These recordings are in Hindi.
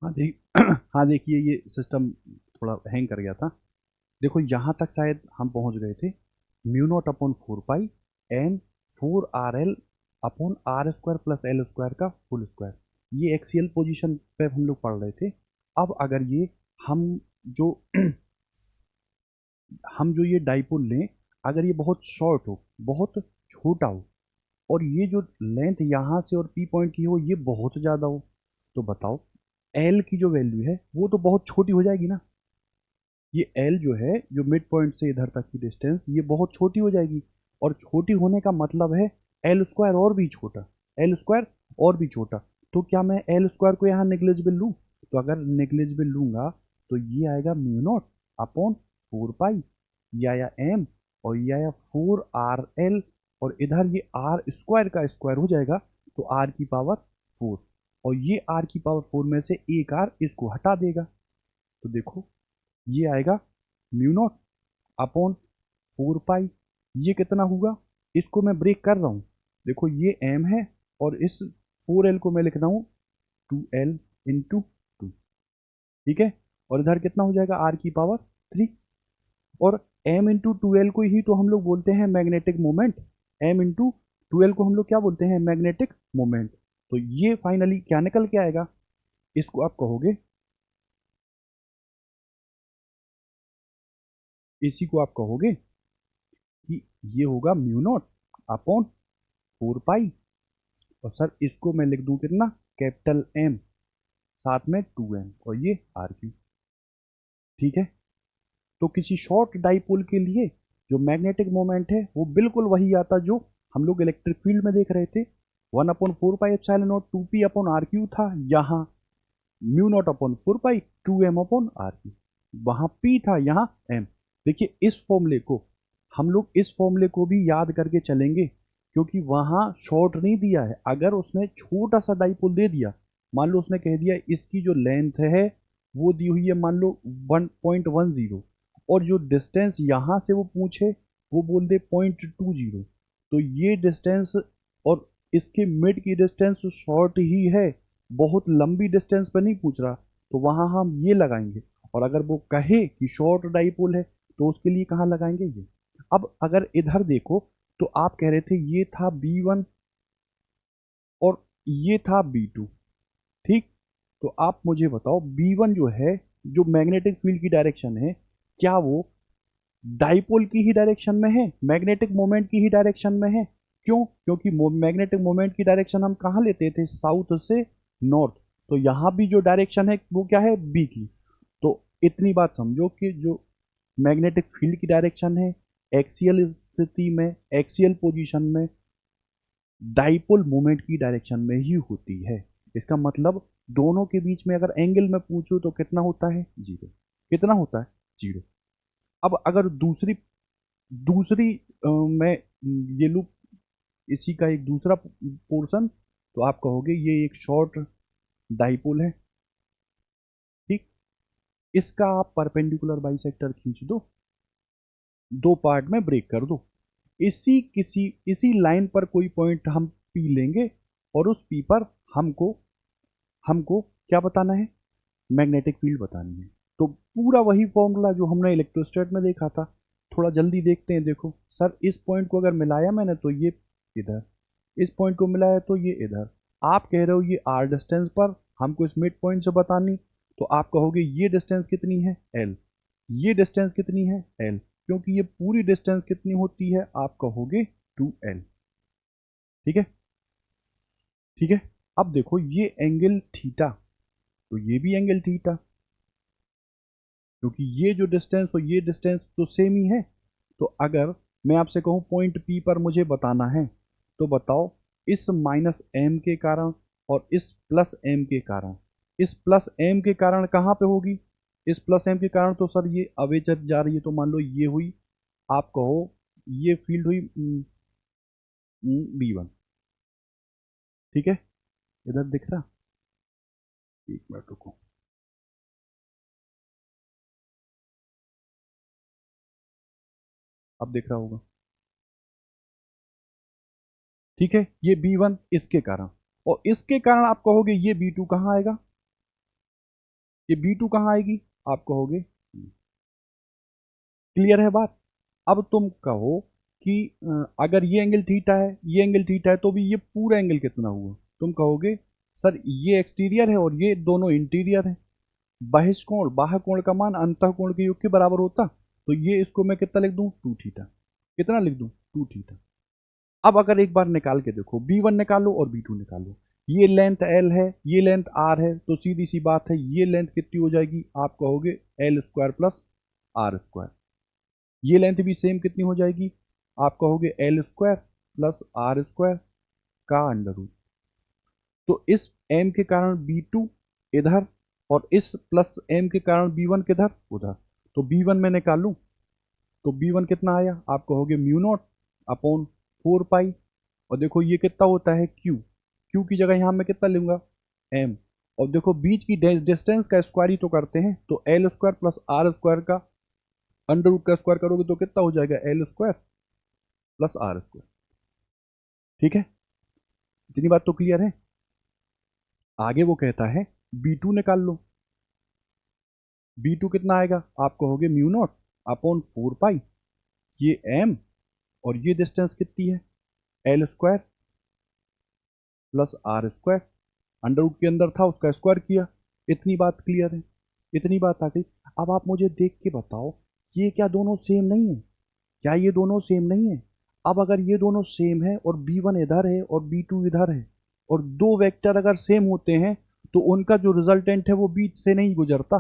हाँ हाँ देखिए ये सिस्टम थोड़ा हैंग कर गया था। देखो यहाँ तक शायद हम पहुँच गए थे, mu naught upon 4 pi n 4 RL upon r square plus l square का फुल स्क्वायर। ये एक्सियल पोजीशन पे हम लोग पढ़ रहे थे। अब अगर ये हम जो हम जो ये डाइपोल लें, अगर ये बहुत शॉर्ट हो, बहुत छोटा हो, और ये जो लेंथ यहाँ से और पी पॉइंट की हो ये बहुत ज़्यादा हो, तो बताओ एल की जो वैल्यू है वो तो बहुत छोटी हो जाएगी ना। ये एल जो है, जो मिड पॉइंट से इधर तक की डिस्टेंस, ये बहुत छोटी हो जाएगी। और छोटी होने का मतलब है एल स्क्वायर और भी छोटा, एल स्क्वायर और भी छोटा। तो क्या मैं एल स्क्वायर को यहाँ नेग्लिजिबल लूँ? तो अगर नेग्लिजिबल लूँगा तो ये आएगा म्यू नॉट अपॉन 4 पाई, ये आया एम, और ये आया 4 RL, और इधर ये आर स्क्वायर का स्क्वायर हो जाएगा, तो आर की पावर 4, और ये आर की पावर 4 में से एक आर इसको हटा देगा। तो देखो ये आएगा म्यू नॉट अपॉन 4 पाई, ये कितना होगा, इसको मैं ब्रेक कर रहा हूँ। देखो ये एम है, और इस 4L को मैं लिख रहा हूँ 2L इंटू 2, ठीक है। और इधर कितना हो जाएगा, आर की पावर 3, और m इंटू 2L को ही तो हम लोग बोलते हैं magnetic moment. m into 2L को हम लोग क्या बोलते हैं, मैग्नेटिक मोमेंट। तो ये फाइनली क्या निकल के आएगा, इसको आप कहोगे, इसी को आप कहोगे कि ये होगा म्यू नॉट अपॉन 4 पाई, और सर इसको मैं लिख दूं कितना, कैपिटल एम, साथ में 2m, और ये आर क्यू, ठीक है। तो किसी शॉर्ट डाइपोल के लिए जो मैग्नेटिक मोमेंट है वो बिल्कुल वही आता जो हम लोग इलेक्ट्रिक फील्ड में देख रहे थे, 1/4 pi epsilon naught 2p upon r cube था यहाँ, mu naught upon 4 pi 2m upon r cube, वहाँ p था, यहाँ m। देखिए इस फॉर्मूले को, हम लोग इस फॉर्मूले को भी याद करके चलेंगे, क्योंकि वहाँ शॉर्ट नहीं दिया है। अगर उसने छोटा सा डाइपोल दे दिया, मान लो उसने कह दिया इसकी जो लेंथ है वो दी हुई है मान लो 1.10, और जो डिस्टेंस यहाँ से वो पूछे वो बोल दे 0.20, तो ये डिस्टेंस और इसके मिड की डिस्टेंस शॉर्ट ही है, बहुत लंबी डिस्टेंस पर नहीं पूछ रहा, तो वहाँ हम ये लगाएंगे। और अगर वो कहे कि शॉर्ट डाइपोल है तो उसके लिए कहाँ लगाएंगे ये। अब अगर इधर देखो, तो आप कह रहे थे ये था B1 और ये था B2, ठीक। तो आप मुझे बताओ B1 जो है, जो मैग्नेटिक फील्ड की डायरेक्शन है, क्या वो डाइपोल की ही डायरेक्शन में है, मैग्नेटिक मोमेंट की ही डायरेक्शन में है? क्यों? क्योंकि मैग्नेटिक मोमेंट की डायरेक्शन हम कहाँ लेते थे, साउथ से नॉर्थ। तो यहाँ भी जो डायरेक्शन है वो क्या है, बी की। तो इतनी बात समझो कि जो मैग्नेटिक फील्ड की डायरेक्शन है, एक्सियल स्थिति में, एक्सियल पोजीशन में, डाइपोल मोमेंट की डायरेक्शन में ही होती है। इसका मतलब दोनों के बीच में अगर एंगल में पूछूं तो कितना होता है, जीरो। कितना होता है, जीरो। अब अगर दूसरी दूसरी मैं ये लूँ इसी का एक दूसरा पोर्शन, तो आप कहोगे ये एक शॉर्ट डाइपोल है, ठीक। इसका आप परपेंडिकुलर बाइसेक्टर खींच दो, दो पार्ट में ब्रेक कर दो, इसी लाइन पर कोई पॉइंट हम पी लेंगे, और उस पी पर हमको हमको क्या बताना है, मैग्नेटिक फील्ड बतानी है। तो पूरा वही फॉर्मूला जो हमने इलेक्ट्रोस्टैट में देखा था। थोड़ा जल्दी देखते हैं। देखो सर इस पॉइंट को अगर मिलाया मैंने तो ये इधर, इस पॉइंट को मिलाया तो ये इधर। आप कह रहे हो ये आर डिस्टेंस पर हमको इस मिड पॉइंट से बतानी, तो आप कहोगे ये डिस्टेंस कितनी है, एल। ये डिस्टेंस कितनी है, एल, क्योंकि ये पूरी डिस्टेंस कितनी होती है, आप कहोगे 2L, ठीक है। ठीक है। अब देखो ये एंगल थीटा, तो ये भी एंगल थीटा, क्योंकि ये जो डिस्टेंस और ये डिस्टेंस तो सेम ही है। तो अगर मैं आपसे कहूँ पॉइंट पी पर मुझे बताना है, तो बताओ इस माइनस एम के कारण और इस प्लस एम के कारण, इस प्लस एम के कारण कहाँ पे होगी, इस प्लस एम के कारण तो सर ये अवे चल जा रही है, तो मान लो ये हुई, आप कहो ये फील्ड हुई B1, ठीक है। इधर दिख रहा, एक मिनट रुको, अब दिख रहा होगा, ठीक है। ये B1 इसके कारण, और इसके कारण आप कहोगे ये B2 कहाँ आएगा, ये B2 कहाँ आएगी, आप कहोगे। क्लियर है बात। अब तुम कहो कि अगर ये एंगल थीटा है, ये एंगल थीटा है, तो भी ये पूरा एंगल कितना हुआ। तुम कहोगे सर ये एक्सटीरियर है और ये दोनों इंटीरियर है, बहिष्कोण बाह्य कोण का मान अंतः कोण के योग के बराबर होता, तो ये इसको मैं कितना लिख दूं, 2 थीटा। कितना लिख दूं, 2 थीटा। अब अगर एक बार निकाल के देखो, B1 निकालो और B2 निकालो, ये लेंथ L है, ये लेंथ R है, तो सीधी सी बात है ये लेंथ कितनी हो जाएगी, आप कहोगे L square plus R square. ये लेंथ भी सेम कितनी हो जाएगी, आप कहोगे L square plus R square का अंडर रूट। तो इस M के कारण B2 इधर और इस प्लस M के कारण B1 किधर, उधर। तो B1 मैं निकालूं तो B1 कितना आया, आप कहोगे म्यू नॉट अपॉन 4 पाई, और देखो ये कितना होता है Q की जगह यहां मैं कितना लूंगा, M, और देखो बीच की डिस्टेंस का स्क्वायर ही तो करते हैं, तो L square plus R square का अंडर रूट का स्क्वायर करोगे तो कितना हो जाएगा, L square plus R square. ठीक है, इतनी बात तो क्लियर है। आगे वो कहता है B2 निकाल लो। B2 कितना आएगा, आप कहोगे म्यू नॉट अपॉन 4 पाई, ये M और ये डिस्टेंस कितनी है, L square plus R square, under root के अंदर था उसका स्क्वायर किया। इतनी बात क्लियर है, इतनी बात आ गई। अब आप मुझे देख के बताओ ये क्या दोनों सेम नहीं है, क्या ये दोनों सेम नहीं है। अब अगर ये दोनों सेम है और B1 इधर है और B2 इधर है, और दो वेक्टर अगर सेम होते हैं तो उनका जो रिजल्टेंट है वो बीच से नहीं गुजरता,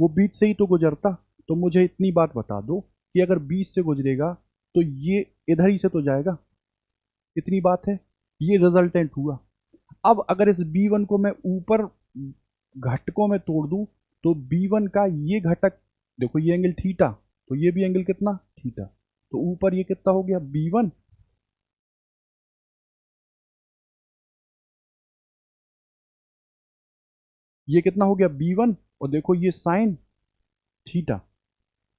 वो बीच से ही तो गुजरता। तो मुझे इतनी बात बता दो कि अगर बीच से गुजरेगा तो ये इधर ही से तो जाएगा। इतनी बात है, ये रिजल्टेंट हुआ। अब अगर इस B1 को मैं ऊपर घटकों में तोड़ दूं तो B1 का ये घटक, देखो ये एंगल थीटा, तो ये भी एंगल कितना, थीटा, तो ऊपर ये कितना हो गया B1, ये कितना हो गया B1, और देखो ये साइन थीटा,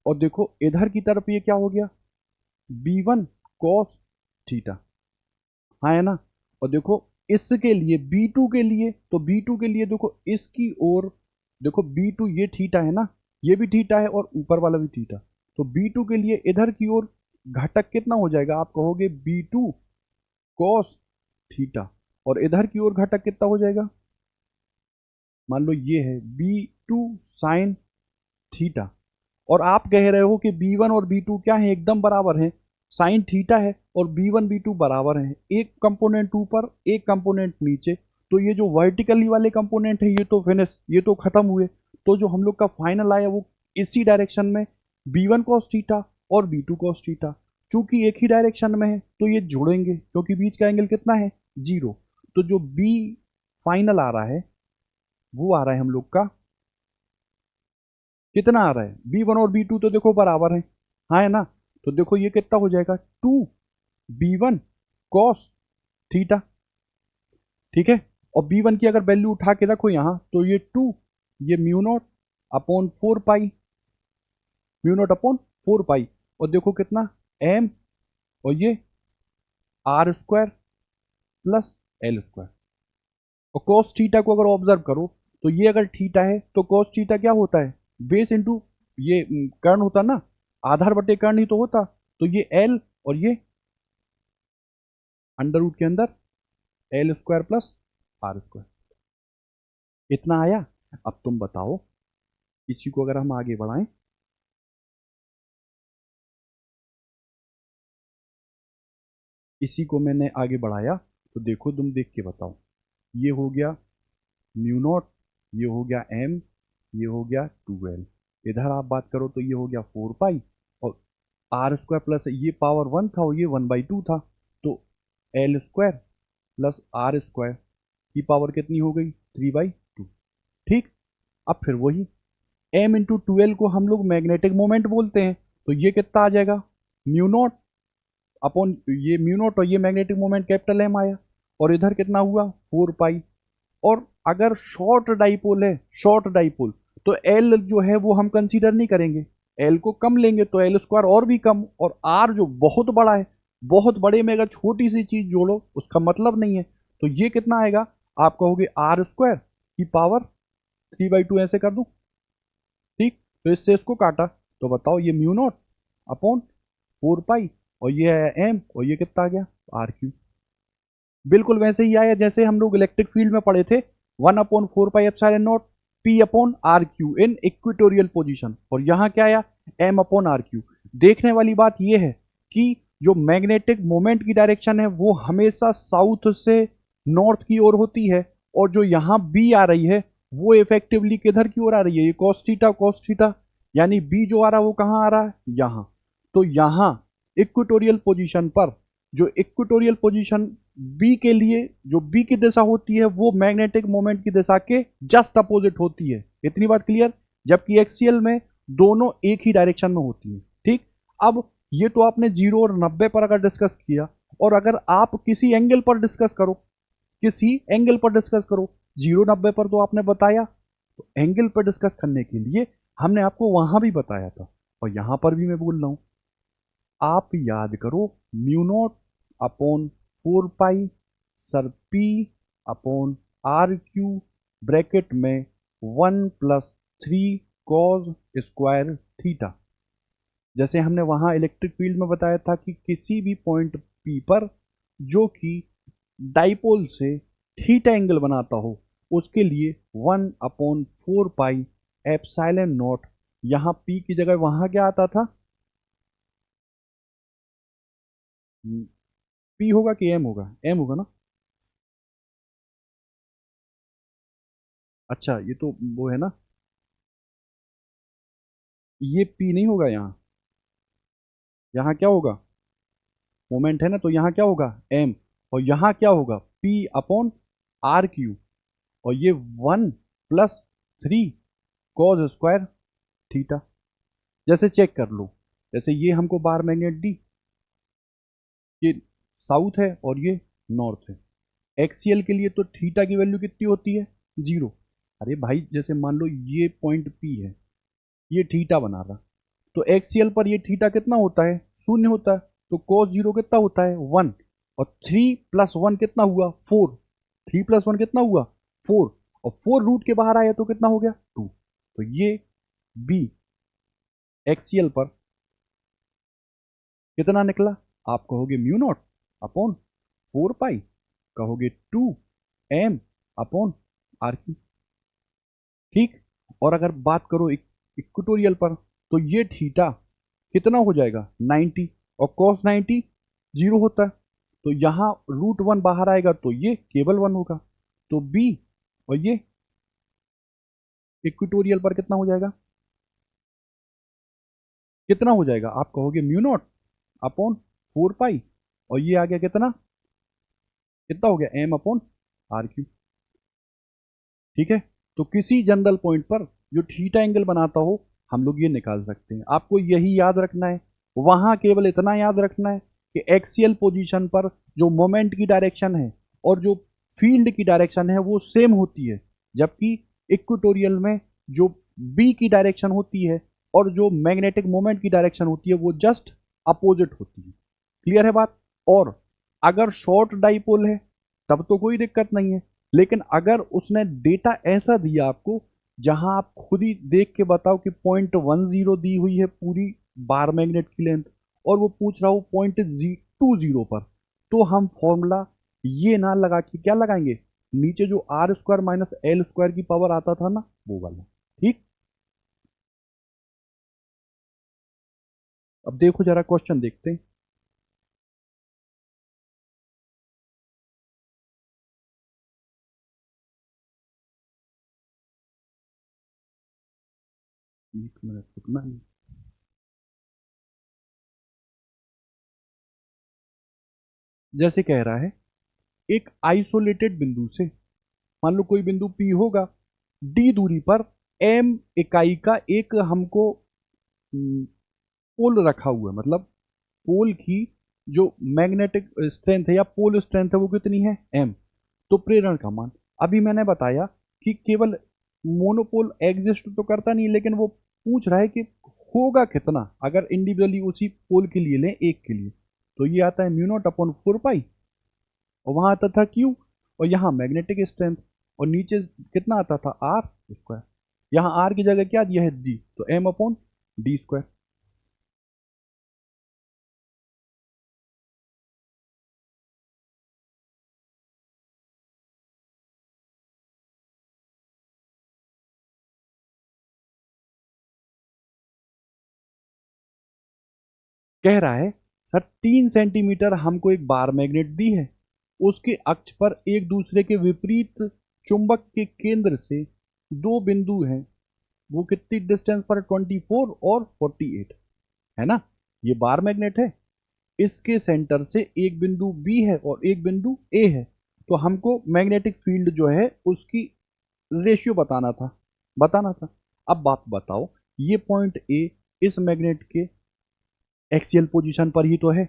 और देखो इधर की तरफ ये क्या हो गया B1 कॉस थीटा, हाँ है ना। और देखो इसके लिए B2 के लिए, तो B2 के लिए देखो इसकी ओर, देखो B2 ये थीटा है ना, ये भी थीटा है और ऊपर वाला भी थीटा, तो B2 के लिए इधर की ओर घटक कितना हो जाएगा, आप कहोगे B2 कॉस थीटा, और इधर की ओर घटक कितना हो जाएगा, मान लो ये है B2 साइन थीटा। और आप कह रहे हो कि B1 और B2 क्या है, एकदम बराबर हैं, साइन थीटा है और B1 B2 बराबर हैं, एक कंपोनेंट ऊपर एक कंपोनेंट नीचे, तो ये जो वर्टिकली वाले कंपोनेंट है ये तो फिनिश, ये तो खत्म हुए। तो जो हम लोग का फाइनल आया वो इसी डायरेक्शन में B1 cos थीटा और B2 cos थीटा, चूंकि एक ही डायरेक्शन में है तो ये जुड़ेंगे क्योंकि बीच का एंगल कितना है, 0। तो जो B फाइनल आ रहा है वो आ रहा है हम लोग का, कितना आ रहा है, B1 और B2 तो देखो बराबर है, हाँ है ना। तो देखो ये कितना हो जाएगा 2B1 cos थीटा। ठीक है, और B1 की अगर वैल्यू उठा के रखो यहां तो ये 2, ये म्यू नॉट अपॉन 4 पाई, म्यू नॉट अपॉन 4 पाई, और देखो कितना M, और ये R square plus L square. और cos थीटा को अगर ऑब्जर्व करो तो ये अगर थीटा है तो cos थीटा क्या होता है, बेस इंटू ये कर्ण होता ना, आधार बटे कर्ण ही तो होता, तो ये L और ये अंडर रूट के अंदर L square plus R square. इतना आया। अब तुम बताओ इसी को अगर हम आगे बढ़ाएं, इसी को मैंने आगे बढ़ाया तो देखो तुम देख के बताओ, ये हो गया म्यू नॉट, ये हो गया M, ये हो गया 2L, इधर आप बात करो तो ये हो गया 4 पाई, और R स्क्वायर प्लस ये पावर 1 था और ये 1/2 था, तो L square plus R square की पावर कितनी हो गई, 3/2। ठीक, अब फिर वही M इंटू 2L को हम लोग मैग्नेटिक मोमेंट बोलते हैं, तो ये कितना आ जाएगा म्यू नॉट अपॉन ये म्यू नॉट, और ये मैग्नेटिक मोमेंट कैपिटल M आया, और इधर कितना हुआ 4 पाई। और अगर शॉर्ट डाइपोल है, शॉर्ट डाइपोल, तो L जो है वो हम कंसीडर नहीं करेंगे, L को कम लेंगे तो L स्क्वायर और भी कम, और R जो बहुत बड़ा है, बहुत बड़े में अगर छोटी सी चीज जोड़ो उसका मतलब नहीं है, तो ये कितना आएगा, आप कहोगे R स्क्वायर की पावर 3/2 ऐसे कर दूं, ठीक। तो इससे इसको काटा तो बताओ ये म्यू नॉट अपॉन 4 पाई, और ये है एम, और ये कितना आ गया RQ। बिल्कुल वैसे ही आया जैसे हम लोग इलेक्ट्रिक फील्ड में पढ़े थे, 1/4 pi epsilon not P upon RQ in equatorial position, और यहाँ क्या आया M अपॉन RQ। देखने वाली बात यह है कि जो मैग्नेटिक मोमेंट की डायरेक्शन है वो हमेशा साउथ से नॉर्थ की ओर होती है, और जो यहाँ B आ रही है वो इफेक्टिवली किधर की ओर आ रही है, ये cos थीटा, यानी B जो आ रहा है वो कहाँ आ रहा है, यहाँ। तो यहाँ इक्वेटोरियल पोजीशन पर, जो इक्वेटोरियल पोजीशन बी के लिए, जो बी की दिशा होती है वो मैग्नेटिक मोमेंट की दिशा के जस्ट अपोजिट होती है, इतनी बात क्लियर। जबकि एक्सियल में दोनों एक ही डायरेक्शन में होती है, ठीक। अब ये तो आपने 0 और 90 पर अगर डिस्कस किया, और अगर आप किसी एंगल पर डिस्कस करो, किसी एंगल पर डिस्कस करो, 0-90 पर तो आपने बताया, तो एंगल पर डिस्कस करने के लिए हमने आपको वहां भी बताया था, और यहां पर भी मैं बोल रहा हूं, आप याद करो mu naught upon 4 pi sir P upon RQ bracket में 1+3 कॉस स्क्वायर थीटा। जैसे हमने वहां इलेक्ट्रिक फील्ड में बताया था कि किसी भी पॉइंट P पर जो कि डाइपोल से थीटा एंगल बनाता हो, उसके लिए 1/4 पाई एप्सिलॉन नॉट, यहाँ P की जगह वहां क्या आता था, P होगा कि M होगा, M होगा ना। अच्छा ये तो वो है ना, ये P नहीं होगा यहाँ, यहाँ क्या होगा, मोमेंट है ना, तो यहाँ क्या होगा M, और यहाँ क्या होगा P अपॉन RQ, और ये 1+3 कॉस स्क्वायर थीटा। जैसे चेक कर लो, जैसे ये हमको बार मैग्नेट दी, ये साउथ है और ये नॉर्थ है, एक्सियल के लिए तो थीटा की वैल्यू कितनी होती है 0। अरे भाई जैसे मान लो ये पॉइंट P है, ये थीटा बना रहा, तो एक्सियल पर ये थीटा कितना होता है, 0 होता है, तो cos 0 कितना होता है 1, और 3+1 कितना हुआ 4, 3+1 कितना हुआ 4, और 4 रूट के बाहर आया तो कितना हो गया 2। तो ये B एक्सियल पर कितना निकला, आप कहोगे म्यू नॉट अपॉन 4 पाई, कहोगे 2M अपॉन RQ, ठीक। और अगर बात करो इक्वेटोरियल पर, तो ये थीटा कितना हो जाएगा 90, और cos 90 0 होता है, तो यहाँ √1 बाहर आएगा तो ये केवल 1 होगा, तो B, और ये इक्वेटोरियल पर कितना हो जाएगा, कितना हो जाएगा, आप कहोगे म्यू नॉट अपॉन 4 पाई, और ये आ गया कितना, कितना हो गया M अपॉन RQ, ठीक है। तो किसी जनरल पॉइंट पर जो थीटा एंगल बनाता हो, हम लोग ये निकाल सकते हैं। आपको यही याद रखना है, वहां केवल इतना याद रखना है कि एक्सियल पोजीशन पर जो मोमेंट की डायरेक्शन है और जो फील्ड की डायरेक्शन है वो सेम होती है, जबकि इक्वेटोरियल में जो बी की डायरेक्शन होती है और जो मैग्नेटिक मोमेंट की डायरेक्शन होती है वो जस्ट अपोजिट होती है। क्लियर है बात। और अगर शॉर्ट डाइपोल है तब तो कोई दिक्कत नहीं है, लेकिन अगर उसने डेटा ऐसा दिया आपको जहां आप खुद ही देख के बताओ कि 0.10 दी हुई है पूरी बार मैग्नेट की लेंथ, और वो पूछ रहा हो 0.20 पर, तो हम फॉर्मूला ये ना लगा के क्या लगाएंगे, नीचे जो R² माइनस L² की पावर आता था ना वो वाला, ठीक। अब देखो जरा क्वेश्चन देखते हैं। एक मिनट रुकना। जैसे कह रहा है एक आइसोलेटेड बिंदु से, मान लो कोई बिंदु P होगा, D दूरी पर M इकाई का एक हमको पोल रखा हुआ है, मतलब पोल की जो मैग्नेटिक स्ट्रेंथ है या पोल स्ट्रेंथ है वो कितनी है M। तो प्रेरण का मान, अभी मैंने बताया कि केवल मोनोपोल एग्जिस्ट तो करता नहीं, लेकिन वो पूछ रहा है कि होगा कितना अगर इंडिविजुअली उसी पोल के लिए लें, एक के लिए, तो ये आता है म्यू नॉट अपॉन 4 पाई, और वहां आता था Q, और यहाँ मैग्नेटिक स्ट्रेंथ, और नीचे कितना आता था आर स्क्वायर। यहाँ आर की जगह क्या दिया है डी, तो एम अपॉन डी स्क्वायर। कह रहा है सर 3 सेंटीमीटर हमको एक बार मैग्नेट दी है, उसके अक्ष पर एक दूसरे के विपरीत चुंबक के केंद्र से दो बिंदु हैं, वो कितनी डिस्टेंस पर, 24 और 48, है ना। ये बार मैग्नेट है, इसके सेंटर से एक बिंदु बी है और एक बिंदु ए है, तो हमको मैग्नेटिक फील्ड जो है उसकी रेशियो बताना था। अब बात बताओ, ये पॉइंट ए इस मैग्नेट के एक्सियल पोजीशन पर ही तो है,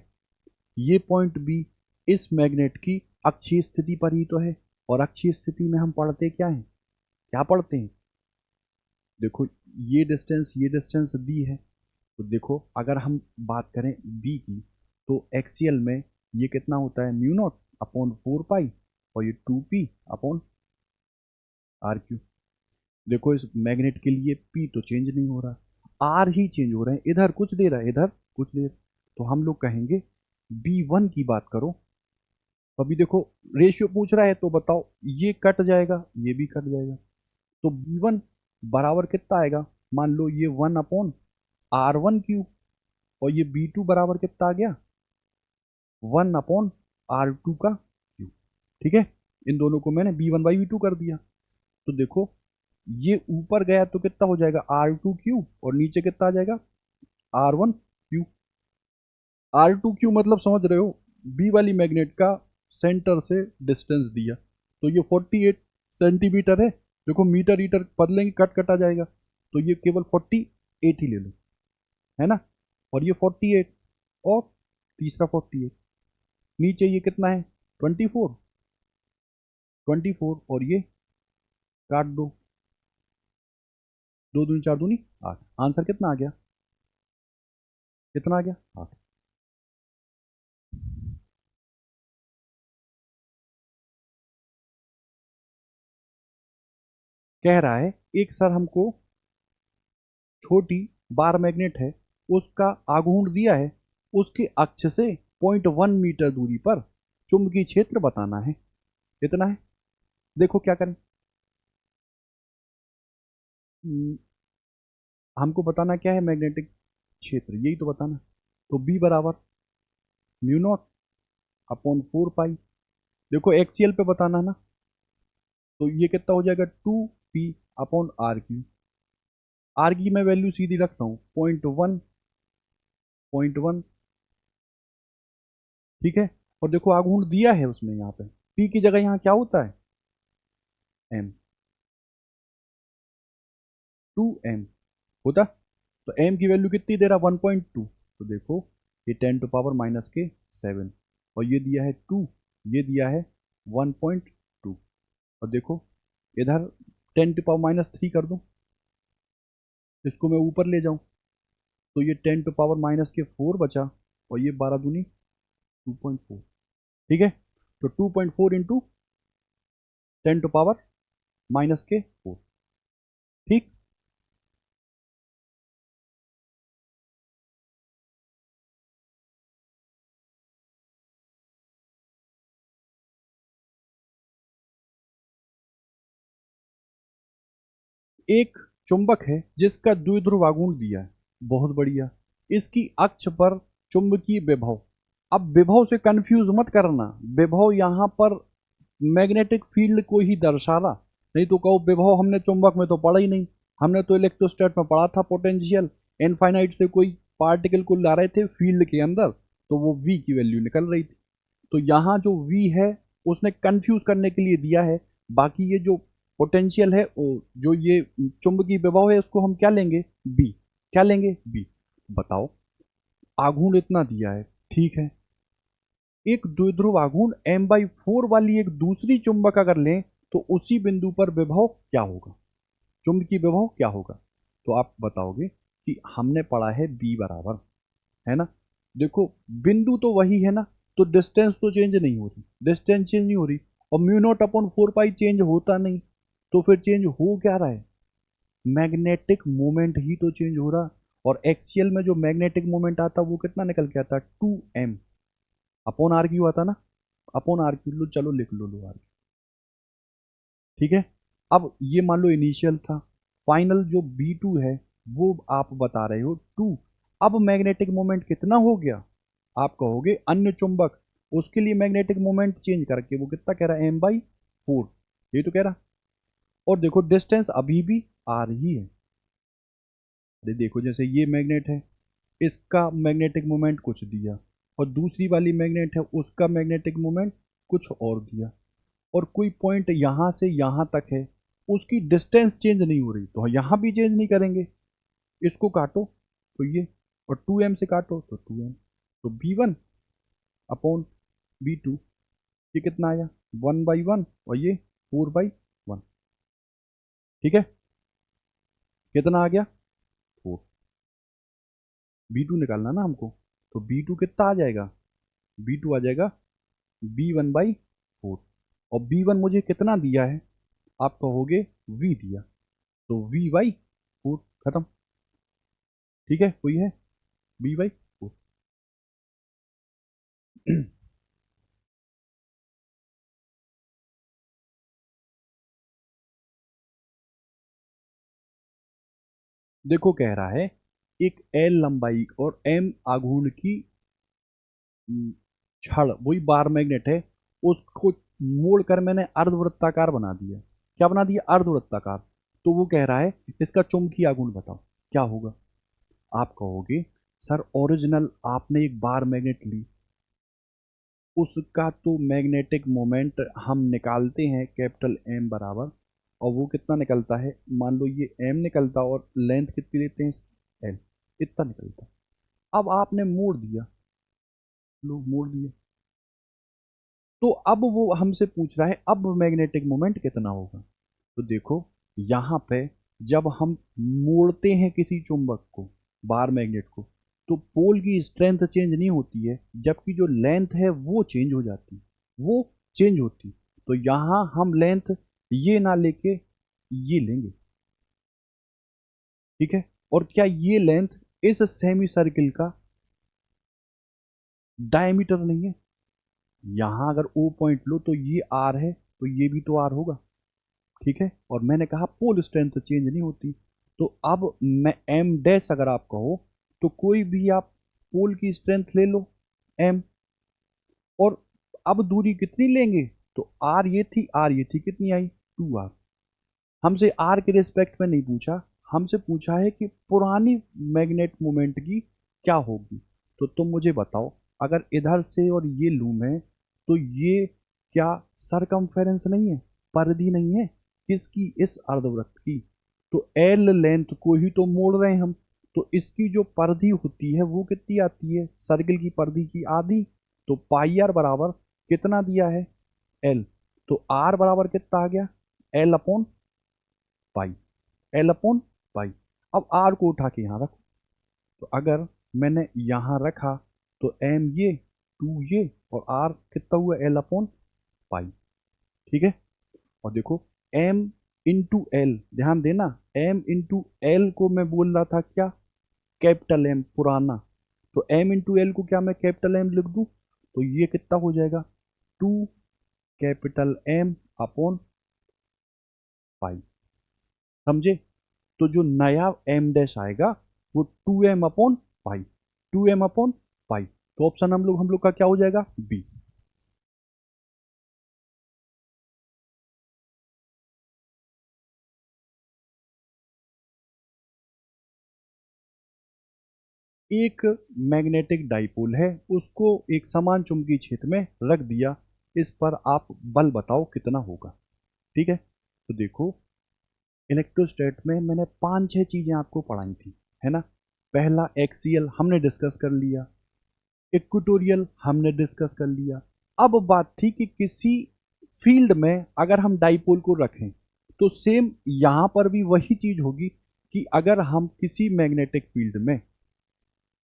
ये पॉइंट बी इस मैग्नेट की अक्षीय स्थिति पर ही तो है, और अक्षीय स्थिति में हम पढ़ते क्या हैं, क्या पढ़ते हैं, देखो ये डिस्टेंस दी है, तो देखो अगर हम बात करें बी की, तो एक्सियल में ये कितना होता है, म्यू नॉट अपॉन 4 पाई, और ये 2p अपॉन आर क्यू। देखो इस मैग्नेट के लिए p तो चेंज नहीं हो रहा, आर ही चेंज हो रहे हैं, इधर कुछ दे रहा है इधर कुछ दे रहा है। तो हम लोग कहेंगे B1 की बात करो, अभी देखो रेशियो पूछ रहा है, तो बताओ ये कट जाएगा ये भी कट जाएगा, तो B1 बराबर कितना आएगा, मान लो ये 1/R1 क्यूब, और ये B2 बराबर कितना आ गया, 1/R2 का क्यूब। ठीक है, इन दोनों को मैंने B1/V2 कर दिया, तो देखो ये ऊपर गया तो कितना हो जाएगा R2 क्यूब, और नीचे कितना आ जाएगा R1 क्यूब। R2 क्यूब मतलब समझ रहे हो, बी वाली मैग्नेट का सेंटर से डिस्टेंस दिया, तो ये 48 सेंटीमीटर है। देखो मीटर ईटर बदलेंगे, कट कटा जाएगा, तो ये केवल 48 ही ले लो, है ना, और ये 48 और तीसरा 48, नीचे ये कितना है 24, 24 और ये काट दो, 2 दूनी 4 दूनी 8, आंसर कितना आ गया, कितना आ गया 8। कह रहा है एक सर हमको छोटी बार मैग्नेट है, उसका आघूर्ण दिया है, उसके अक्ष से 0.1 मीटर दूरी पर चुंबकीय क्षेत्र बताना है, इतना है। देखो क्या करें, हम्म, हमको बताना क्या है, मैग्नेटिक क्षेत्र यही तो बताना, तो बी बराबर म्यू नॉट अपॉन 4 पाई, देखो एक्सीएल पे बताना ना, तो ये कितना हो जाएगा 2p upon r Q. Are की मैं वैल्यू सीधी रखता हूँ 0.1, ठीक है, और देखो आघूर्ण दिया है उसमें, यहाँ पे p की जगह यहाँ क्या होता है m, 2m होता, तो m की वैल्यू कितनी दे रहा 1.2, तो देखो ये 10⁻⁻⁷ और ये दिया है 2, ये दिया है 1.2, और देखो इधर 10⁻³ कर दूं, इसको मैं ऊपर ले जाऊं, तो ये 10⁻⁻⁴ बचा, और ये 12 दूनी 2.4, ठीक है, तो 2.4 इंटू 10⁻⁻⁴, ठीक। एक चुंबक है जिसका द्विध्रुव आघूर्ण दिया है, बहुत बढ़िया, इसकी अक्ष पर चुंबकीय विभव, अब विभव से कंफ्यूज मत करना, विभव यहाँ पर मैग्नेटिक फील्ड को ही दर्शा रहा, नहीं तो कहो विभव हमने चुंबक में तो पढ़ा ही नहीं, हमने तो इलेक्ट्रोस्टैट में पढ़ा था पोटेंशियल, इनफाइनाइट से कोई पार्टिकल को ला रहे थे फील्ड के अंदर, तो वो वी की वैल्यू निकल रही थी, तो यहाँ जो वी है उसने कंफ्यूज करने के लिए दिया है, बाकी ये जो पोटेंशियल है वो जो ये चुंबकीय विभव है उसको हम क्या लेंगे बी, क्या लेंगे बी। बताओ आघूर्ण इतना दिया है, ठीक है, एक द्विध्रुव आघूर्ण m/4 वाली एक दूसरी चुंबक अगर लें तो उसी बिंदु पर विभव क्या होगा, चुंबकीय विभव क्या होगा, तो आप बताओगे कि हमने पढ़ा है b बराबर, है ना, देखो बिंदु तो वही है ना, तो डिस्टेंस तो चेंज नहीं हो रही, डिस्टेंस चेंज नहीं हो रही, और म्यू नॉट अपॉन 4 पाई चेंज होता नहीं, तो फिर चेंज हो क्या रहा है? मैग्नेटिक मोमेंट ही तो चेंज हो रहा। और एक्सियल में जो मैग्नेटिक मोमेंट आता वो कितना निकल के आता? 2m अपॉन आर क्यू आता ना, अपॉन आर क्यू। लो चलो लिख लो आर क्यू, ठीक है। अब ये मान लो इनिशियल था, फाइनल जो B2 है वो आप बता रहे हो 2। अब मैग्नेटिक मोमेंट कितना हो गया? आप कहोगे अन्य चुंबक, उसके लिए मैग्नेटिक मोमेंट चेंज करके वो कितना कह रहा है? m/4, ये तो कह रहा। और देखो डिस्टेंस अभी भी आर ही है। अरे देखो जैसे ये मैग्नेट है, इसका मैग्नेटिक मोमेंट कुछ दिया, और दूसरी वाली मैग्नेट है उसका मैग्नेटिक मोमेंट कुछ और दिया, और कोई पॉइंट यहाँ से यहाँ तक है, उसकी डिस्टेंस चेंज नहीं हो रही, तो यहाँ भी चेंज नहीं करेंगे। इसको काटो तो ये, और 2m से काटो तो 2m, तो B1 अपॉन B2, ये कितना आया? 1/1, और ये 4/1, ठीक है। कितना आ गया? 4। B2 निकालना ना हमको, तो B2 कितना आ जाएगा? B2 आ जाएगा B1/4, और B1 मुझे कितना दिया है? आप कहोगे V दिया, तो V/4, खत्म, ठीक है। कोई है? V/4। देखो कह रहा है एक L लंबाई और M आघूर्ण की छड़, वही बार मैग्नेट है, उसको मोड़ कर मैंने अर्धवृत्ताकार बना दिया। क्या बना दिया? अर्धवृत्ताकार। तो वो कह रहा है इसका चुंबकीय आघूर्ण बताओ क्या होगा। आप कहोगे सर ओरिजिनल आपने एक बार मैग्नेट ली, उसका तो मैग्नेटिक मोमेंट हम निकालते हैं कैपिटल M बराबर, और वो कितना निकलता है? मान लो ये M निकलता, और लेंथ कितनी लेते हैं? L, इतना निकलता। अब आपने मोड़ दिया, लो मोड़ दिया, तो अब वो हमसे पूछ रहा है अब मैग्नेटिक मोमेंट कितना होगा। तो देखो यहाँ पे जब हम मोड़ते हैं किसी चुंबक को, बार मैग्नेट को, तो पोल की स्ट्रेंथ चेंज नहीं होती है, जबकि जो लेंथ है वो चेंज हो जाती है, वो चेंज होती। तो यहाँ हम लेंथ ये ना लेके ये लेंगे, ठीक है। और क्या ये लेंथ इस सेमी सर्किल का डायमीटर नहीं है? यहां अगर O पॉइंट लो तो ये R है, तो ये भी तो R होगा, ठीक है। और मैंने कहा पोल स्ट्रेंथ चेंज नहीं होती, तो अब मैं M डैश अगर आप कहो तो कोई भी आप पोल की स्ट्रेंथ ले लो M, और अब दूरी कितनी लेंगे? तो R ये थी, R ये थी, कितनी आई? 2R। हमसे R के रिस्पेक्ट में नहीं पूछा, हमसे पूछा है कि पुरानी मैग्नेट मोमेंट की क्या होगी। तो तुम मुझे बताओ, अगर इधर से और ये लूम है, तो ये क्या सरकमफेरेंस नहीं है, परिधि नहीं है किसकी? इस अर्धवृत्त की। तो एल लेंथ को ही तो मोड़ रहे हैं हम, तो इसकी जो परिधि होती है वो कितनी आती है? सर्किल की परिधि की आधी। तो पाई आर बराबर कितना दिया है? एल। तो आर बराबर कितना आ गया? L upon pi, L upon pi. अब आर को उठा के यहाँ रखो, तो अगर मैंने यहाँ रखा तो एम ये, 2 ये, और आर कितना हुआ? एल अपॉन पाई, ठीक है। और देखो एम इंटू एल, ध्यान देना, एम इंटू एल को मैं बोल रहा था क्या? कैपिटल एम पुराना। तो एम इंटू एल को क्या मैं कैपिटल एम लिख दूं? तो ये कितना हो जाएगा? 2 कैपिटल एम अपॉन पाई, समझे। तो जो नया एम डैश आएगा वो 2m upon pi, 2m upon pi. तो ऑप्शन हम लोग का क्या हो जाएगा? बी। एक मैग्नेटिक डाइपोल है, उसको एक समान चुंबकीय क्षेत्र में रख दिया, इस पर आप बल बताओ कितना होगा, ठीक है। तो देखो इलेक्ट्रोस्टैट में मैंने 5-6 चीजें आपको पढ़ाई थी, है ना। पहला एक्सियल हमने डिस्कस कर लिया, इक्वेटोरियल हमने डिस्कस कर लिया। अब बात थी कि किसी फील्ड में अगर हम डाइपोल को रखें, तो सेम यहां पर भी वही चीज होगी कि अगर हम किसी मैग्नेटिक फील्ड में,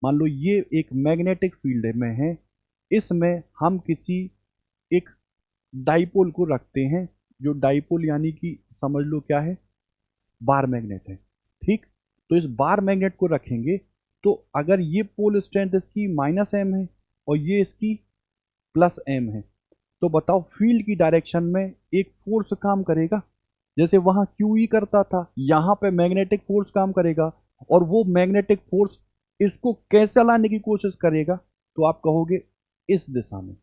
मान लो ये एक मैग्नेटिक फील्ड में है, इसमें हम किसी एक डाइपोल को रखते हैं, जो डाइपोल यानी कि समझ लो क्या है, बार मैग्नेट है, ठीक। तो इस बार मैग्नेट को रखेंगे, तो अगर ये पोल स्ट्रेंथ इसकी -m है और ये इसकी +m है, तो बताओ फील्ड की डायरेक्शन में एक फोर्स काम करेगा। जैसे वहां QE करता था, यहां पे मैग्नेटिक फोर्स काम करेगा, और वो मैग्नेटिक फोर्स इसको कैसे लाने की कोशिश करेगा, तो आप कहोगे इस दिशा में,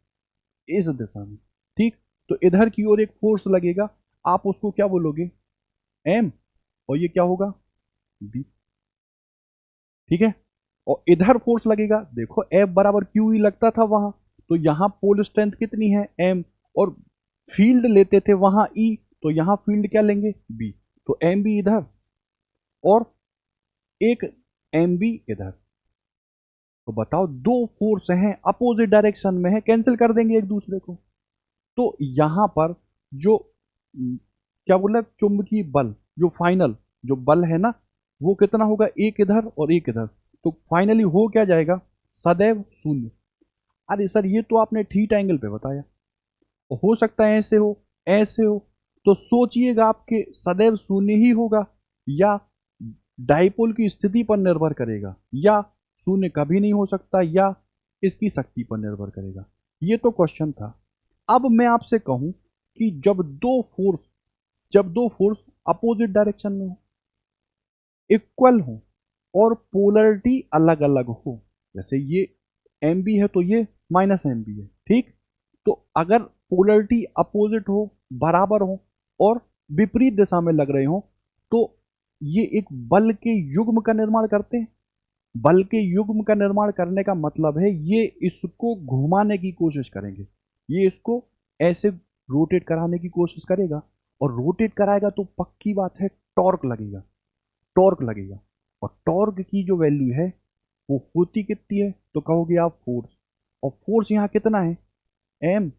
इस दिशा में, ठीक। तो इधर की ओर एक फोर्स लगेगा, आप उसको क्या बोलोगे, m, और ये क्या होगा, b, ठीक है। और इधर फोर्स लगेगा, देखो F बराबर QE लगता था वहां, तो यहां पोल स्ट्रेंथ कितनी है, m, और फील्ड लेते थे वहां E, तो यहां फील्ड क्या लेंगे, B, तो MB इधर और एक MB इधर। तो बताओ दो फोर्स हैं अपोजिट डायरेक्शन में है, कैंसिल कर देंगे एक दूसरे को। तो यहां पर जो क्या बोला, चुंबकीय बल, जो फाइनल जो बल है ना, वो कितना होगा, एक इधर और एक इधर, तो फाइनली हो क्या जाएगा, सदैव शून्य। अरे सर ये तो आपने थीटा एंगल पे बताया, हो सकता है ऐसे हो, ऐसे हो, तो सोचिएगा आपके सदैव शून्य ही होगा, या डाइपोल की स्थिति पर निर्भर करेगा, या शून्य कभी नहीं हो सकता, या इसकी शक्ति पर निर्भर करेगा। ये तो क्वेश्चन था। अब मैं आपसे कहूं कि जब दो फोर्स अपोजिट डायरेक्शन में हो, इक्वल हो, और पोलरिटी अलग अलग हो, जैसे ये MB है तो ये -MB है, ठीक। तो अगर पोलरिटी अपोजिट हो, बराबर हो, और विपरीत दिशा में लग रहे हो, तो ये एक बल के युग्म का निर्माण करते हैं। बल के युग्म का निर्माण करने का मतलब है ये इसको घुमाने की कोशिश करेंगे, ये इसको ऐसे रोटेट कराने की कोशिश करेगा, और रोटेट कराएगा तो पक्की बात है टॉर्क लगेगा, टॉर्क लगेगा। और टॉर्क की जो वैल्यू है वो होती कितनी है, तो कहोगे आप फोर्स, और फोर्स यहाँ कितना है, एम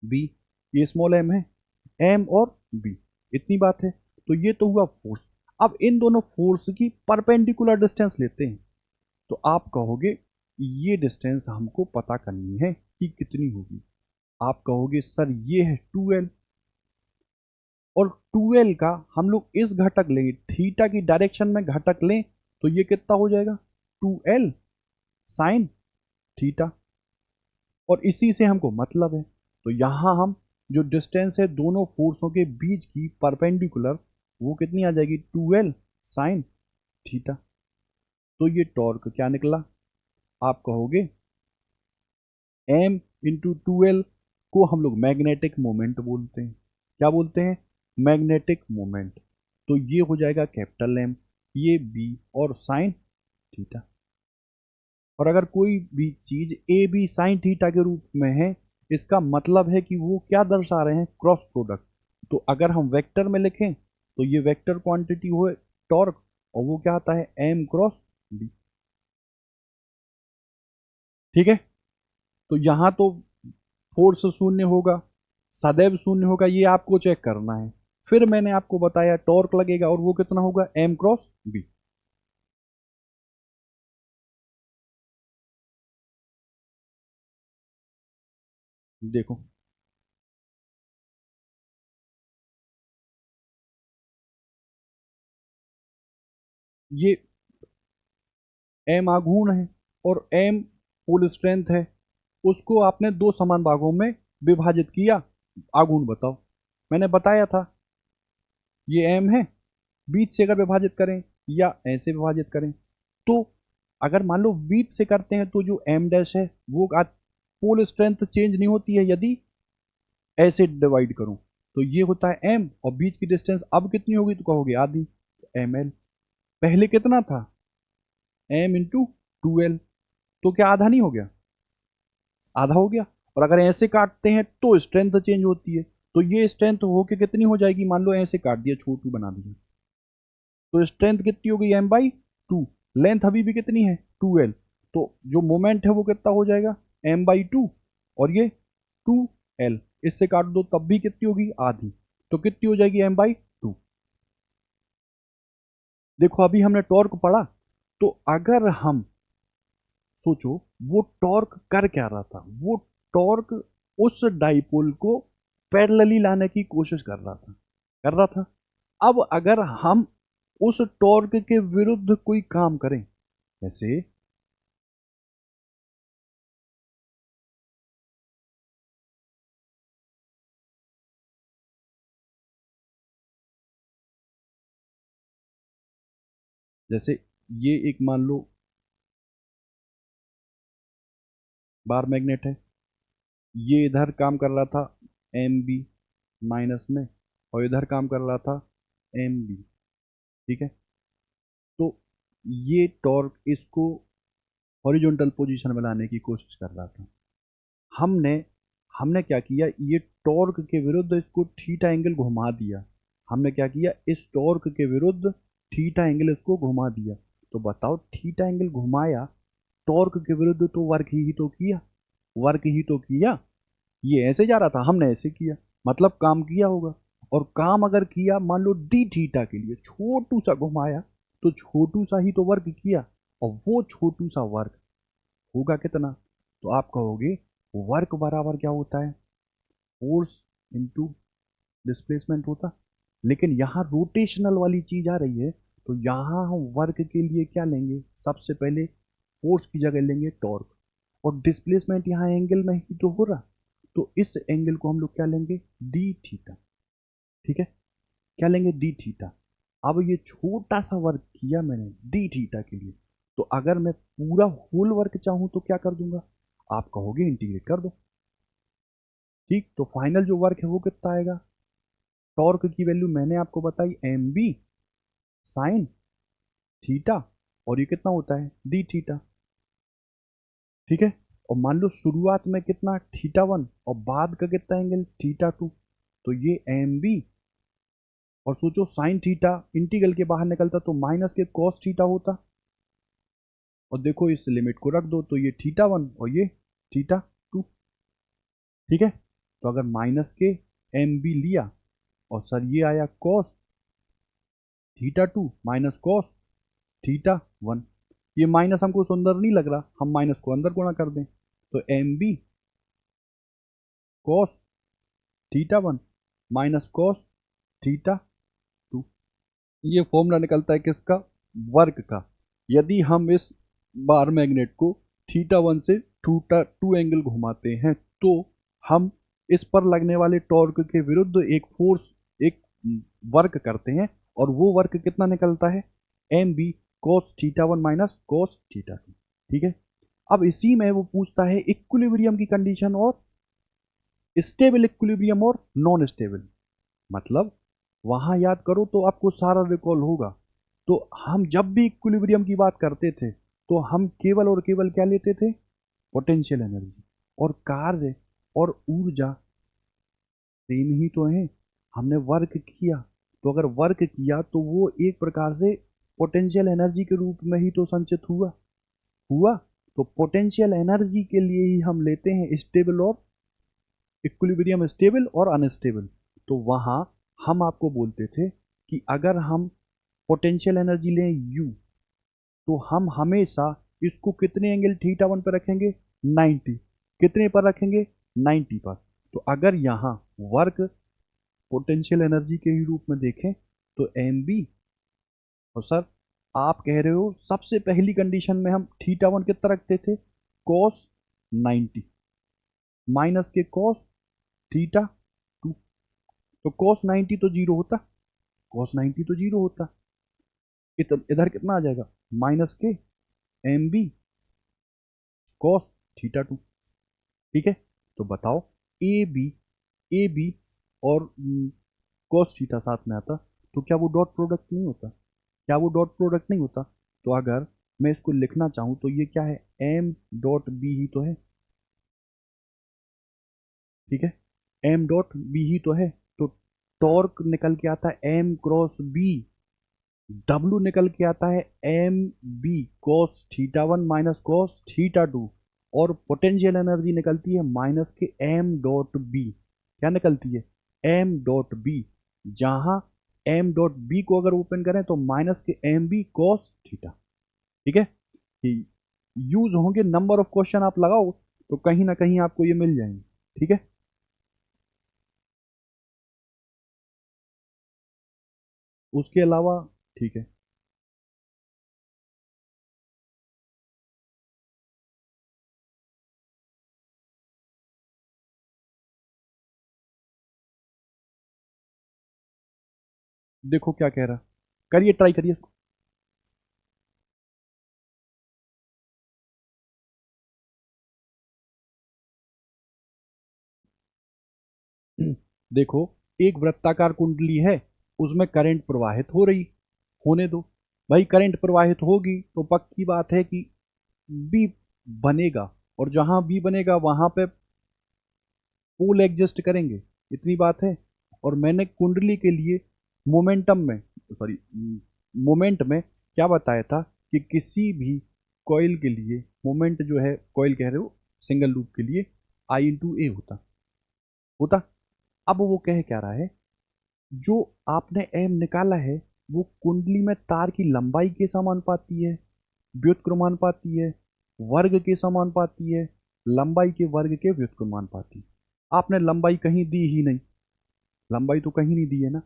बी, ये स्मॉल m है, m और b, इतनी बात है। तो ये तो हुआ फोर्स। अब इन दोनों फोर्स की परपेंडिकुलर डिस्टेंस लेते हैं, तो आप कहोगे ये डिस्टेंस हमको पता करनी है कि कितनी होगी। आप कहोगे सर ये है 2l, और 2l का हम लोग इस घटक लेंगे, थीटा की डायरेक्शन में घटक लें, तो ये कितना हो जाएगा, 2l साइन थीटा, और इसी से हमको मतलब है। तो यहां हम जो डिस्टेंस है दोनों फोर्सों के बीच की परपेंडिकुलर, वो कितनी आ जाएगी, 2l साइन थीटा। तो ये टॉर्क क्या निकला, आप कहोगे m इंटू 2l को हम लोग मैग्नेटिक मोमेंट बोलते हैं। क्या बोलते हैं, मैग्नेटिक मोमेंट। तो ये हो जाएगा कैपिटल M, ये B, और साइन थीटा। और अगर कोई भी चीज ए बी साइन थीटा के रूप में है, इसका मतलब है कि वो क्या दर्शा रहे हैं, क्रॉस प्रोडक्ट। तो अगर हम वेक्टर में लिखें, तो ये वेक्टर क्वांटिटी हो टॉर्क, और वो क्या आता है, m क्रॉस b, ठीक है। तो यहां तो फोर्स शून्य होगा, सदैव शून्य होगा, ये आपको चेक करना है। फिर मैंने आपको बताया टॉर्क लगेगा, और वो कितना होगा, m क्रॉस b। देखो ये m आघूर्ण है, और m पुल स्ट्रेंथ है, उसको आपने दो समान भागों में विभाजित किया। आघूर्ण बताओ, मैंने बताया था ये m है, बीच से अगर विभाजित करें या ऐसे विभाजित करें, तो अगर मान लो बीच से करते हैं तो जो m डैश है वो पोल स्ट्रेंथ चेंज नहीं होती है, यदि ऐसे डिवाइड करूं तो ये होता है m, और बीच की डिस्टेंस अब कितनी होगी, तो कहोगे आधी, ml। पहले कितना था, m इंटू 2l, तो क्या आधा नहीं हो गया, आधा हो गया। और अगर ऐसे काटते हैं तो स्ट्रेंथ चेंज होती है, तो ये स्ट्रेंथ होके कितनी हो जाएगी, मान लो ऐसे काट दिया, छोटू बना दिया, तो स्ट्रेंथ कितनी हो गई, m/2। लेंथ अभी भी कितनी है, 2l, तो जो मोमेंट है वो कितना हो जाएगा, m/2, और ये 2l, इससे काट दो तब भी कितनी होगी, आधी, तो कितनी हो जाएगी, m/2। देखो अभी हमने टॉर्क पढ़ा, तो अगर हम सोचो वो टॉर्क कर क्या रहा था, वो टॉर्क उस डाइपोल को पैरेलली लाने की कोशिश कर रहा था। अब अगर हम उस टॉर्क के विरुद्ध कोई काम करें, जैसे जैसे ये एक मान लो बार मैग्नेट है, ये इधर काम कर रहा था एम बी माइनस में, और इधर काम कर रहा था एम बी, ठीक है। तो ये टॉर्क इसको हॉरिजॉन्टल पोजीशन में लाने की कोशिश कर रहा था। हमने हमने क्या किया, ये टॉर्क के विरुद्ध इसको थीटा एंगल घुमा दिया। हमने क्या किया, इस टॉर्क के विरुद्ध थीटा एंगल इसको घुमा दिया। तो बताओ, थीटा एंगल घुमाया, टॉर्क के विरुद्ध तो वर्क ही तो किया। ये ऐसे जा रहा था, हमने ऐसे किया, मतलब काम किया होगा। और काम अगर किया मान लो डी थीटा के लिए छोटू सा घुमाया, तो छोटू सा ही तो वर्क किया, और वो छोटू सा वर्क होगा कितना? तो आप कहोगे वर्क बराबर क्या होता है, फोर्स इनटू डिस्प्लेसमेंट होता। लेकिन यहाँ रोटेशनल वाली चीज आ रही है, तो यहाँ हम वर्क के लिए क्या लेंगे, सबसे पहले फोर्स की जगह लेंगे टॉर्क, और डिस्प्लेसमेंट यहाँ एंगल में ही तो हो रहा, तो इस एंगल को हम लोग क्या लेंगे, डी थीटा, ठीक है। क्या लेंगे, डी थीटा। अब ये छोटा सा वर्क किया मैंने डी थीटा के लिए, तो अगर मैं पूरा होल वर्क चाहूं तो क्या कर दूंगा, आप कहोगे इंटीग्रेट कर दो, ठीक। तो फाइनल जो वर्क है वो कितना आएगा, टॉर्क की वैल्यू मैंने आपको बताई एम बी साइन थीटा, और ये कितना होता है डी थीटा, ठीक है। और मान लो शुरुआत में कितना थीटा वन, और बाद का कितना एंगल थीटा टू, तो ये एम बी, और सोचो साइन थीटा इंटीग्रल के बाहर निकलता तो माइनस के कॉस थीटा होता, और देखो इस लिमिट को रख दो तो ये थीटा वन और ये थीटा टू, ठीक है। तो अगर माइनस के एम बी लिया, और सर ये आया cos theta to minus cos theta one, ये माइनस हमको सुंदर नहीं लग रहा, हम माइनस को अंदर गुणा कर दें, तो M B cos theta one minus cos theta two, ये फॉर्मूला निकलता है किसका, वर्क का। यदि हम इस बार मैग्नेट को थीटा वन से थीटा टू एंगल घुमाते हैं, तो हम इस पर लगने वाले टॉर्क के विरुद्ध एक फोर्स, एक वर्क करते हैं, और वो वर्क कितना निकलता है, M B cos theta one minus cos theta two, ठीक है। अब इसी में वो पूछता है इक्विलिब्रियम की कंडीशन, और स्टेबल इक्विलिब्रियम और नॉन स्टेबल, मतलब वहां याद करो तो आपको सारा रिकॉल होगा। तो हम जब भी इक्विलिब्रियम की बात करते थे, तो हम केवल और केवल क्या लेते थे, पोटेंशियल एनर्जी, और कार्य और ऊर्जा सेम ही तो है। हमने वर्क किया, तो अगर वर्क किया तो वो एक प्रकार से पोटेंशियल एनर्जी के रूप में ही तो संचित हुआ। तो पोटेंशियल एनर्जी के लिए ही हम लेते हैं स्टेबल और इक्विलिब्रियम, स्टेबल और अनस्टेबल। तो वहां हम आपको बोलते थे कि अगर हम पोटेंशियल एनर्जी लें यू, तो हम हमेशा इसको कितने एंगल थीटा वन पर रखेंगे, 90, कितने पर रखेंगे, 90 पर। तो अगर यहाँ वर्क पोटेंशियल एनर्जी के ही रूप में देखें, तो एम बी, और सर आप कह रहे हो सबसे पहली कंडीशन में हम थीटा वन कितना रखते थे, कॉस 90 माइनस के कॉस थीटा टू, तो कॉस 90 तो जीरो होता, कॉस 90 तो जीरो होता, इधर कितना आ जाएगा, माइनस के M B cos theta two, ठीक है। तो बताओ ए बी और कॉस थीटा साथ में आता, तो क्या वो डॉट प्रोडक्ट नहीं होता, क्या वो डॉट प्रोडक्ट नहीं होता? तो अगर मैं इसको लिखना चाहूं तो ये क्या है, एम डॉट बी ही तो है, ठीक है, एम डॉट बी ही तो है। तो टॉर्क निकल के आता है एम क्रॉस बी, डब्ल्यू निकल के आता है M B cos theta one minus cos theta two, और पोटेंशियल एनर्जी निकलती है माइनस के एम डॉट बी, क्या निकलती है, एम डॉट बी, जहां एम डॉट बी को अगर ओपन करें तो माइनस के एम बी कॉस थीटा, ठीक है। यूज होंगे नंबर ऑफ क्वेश्चन आप लगाओ तो कहीं ना कहीं आपको ये मिल जाएंगे, ठीक है। उसके अलावा ठीक है। देखो क्या कह रहा, करिए, ट्राई करिए इसको। देखो, एक वृत्ताकार कुंडली है, उसमें करंट प्रवाहित हो रही, होने दो। भाई करंट प्रवाहित होगी तो पक्की बात है कि बी बनेगा, और जहां बी बनेगा वहां पे पोल एग्जिस्ट करेंगे, इतनी बात है। और मैंने कुंडली के लिए मोमेंटम में, सॉरी, मोमेंट में क्या बताया था कि किसी भी कॉइल के लिए मोमेंट जो है, कॉइल कह रहे हो, सिंगल लूप के लिए आई इंटू ए होता होता। अब वो कह क्या रहा है, जो आपने एम निकाला है वो कुंडली में तार की लंबाई के समानुपाती है, व्युत्क्रमानुपाती है, वर्ग के समानुपाती है, लंबाई के वर्ग के व्युत्क्रमानुपाती। आपने लंबाई कहीं दी ही नहीं, लंबाई तो कहीं नहीं दी है ना।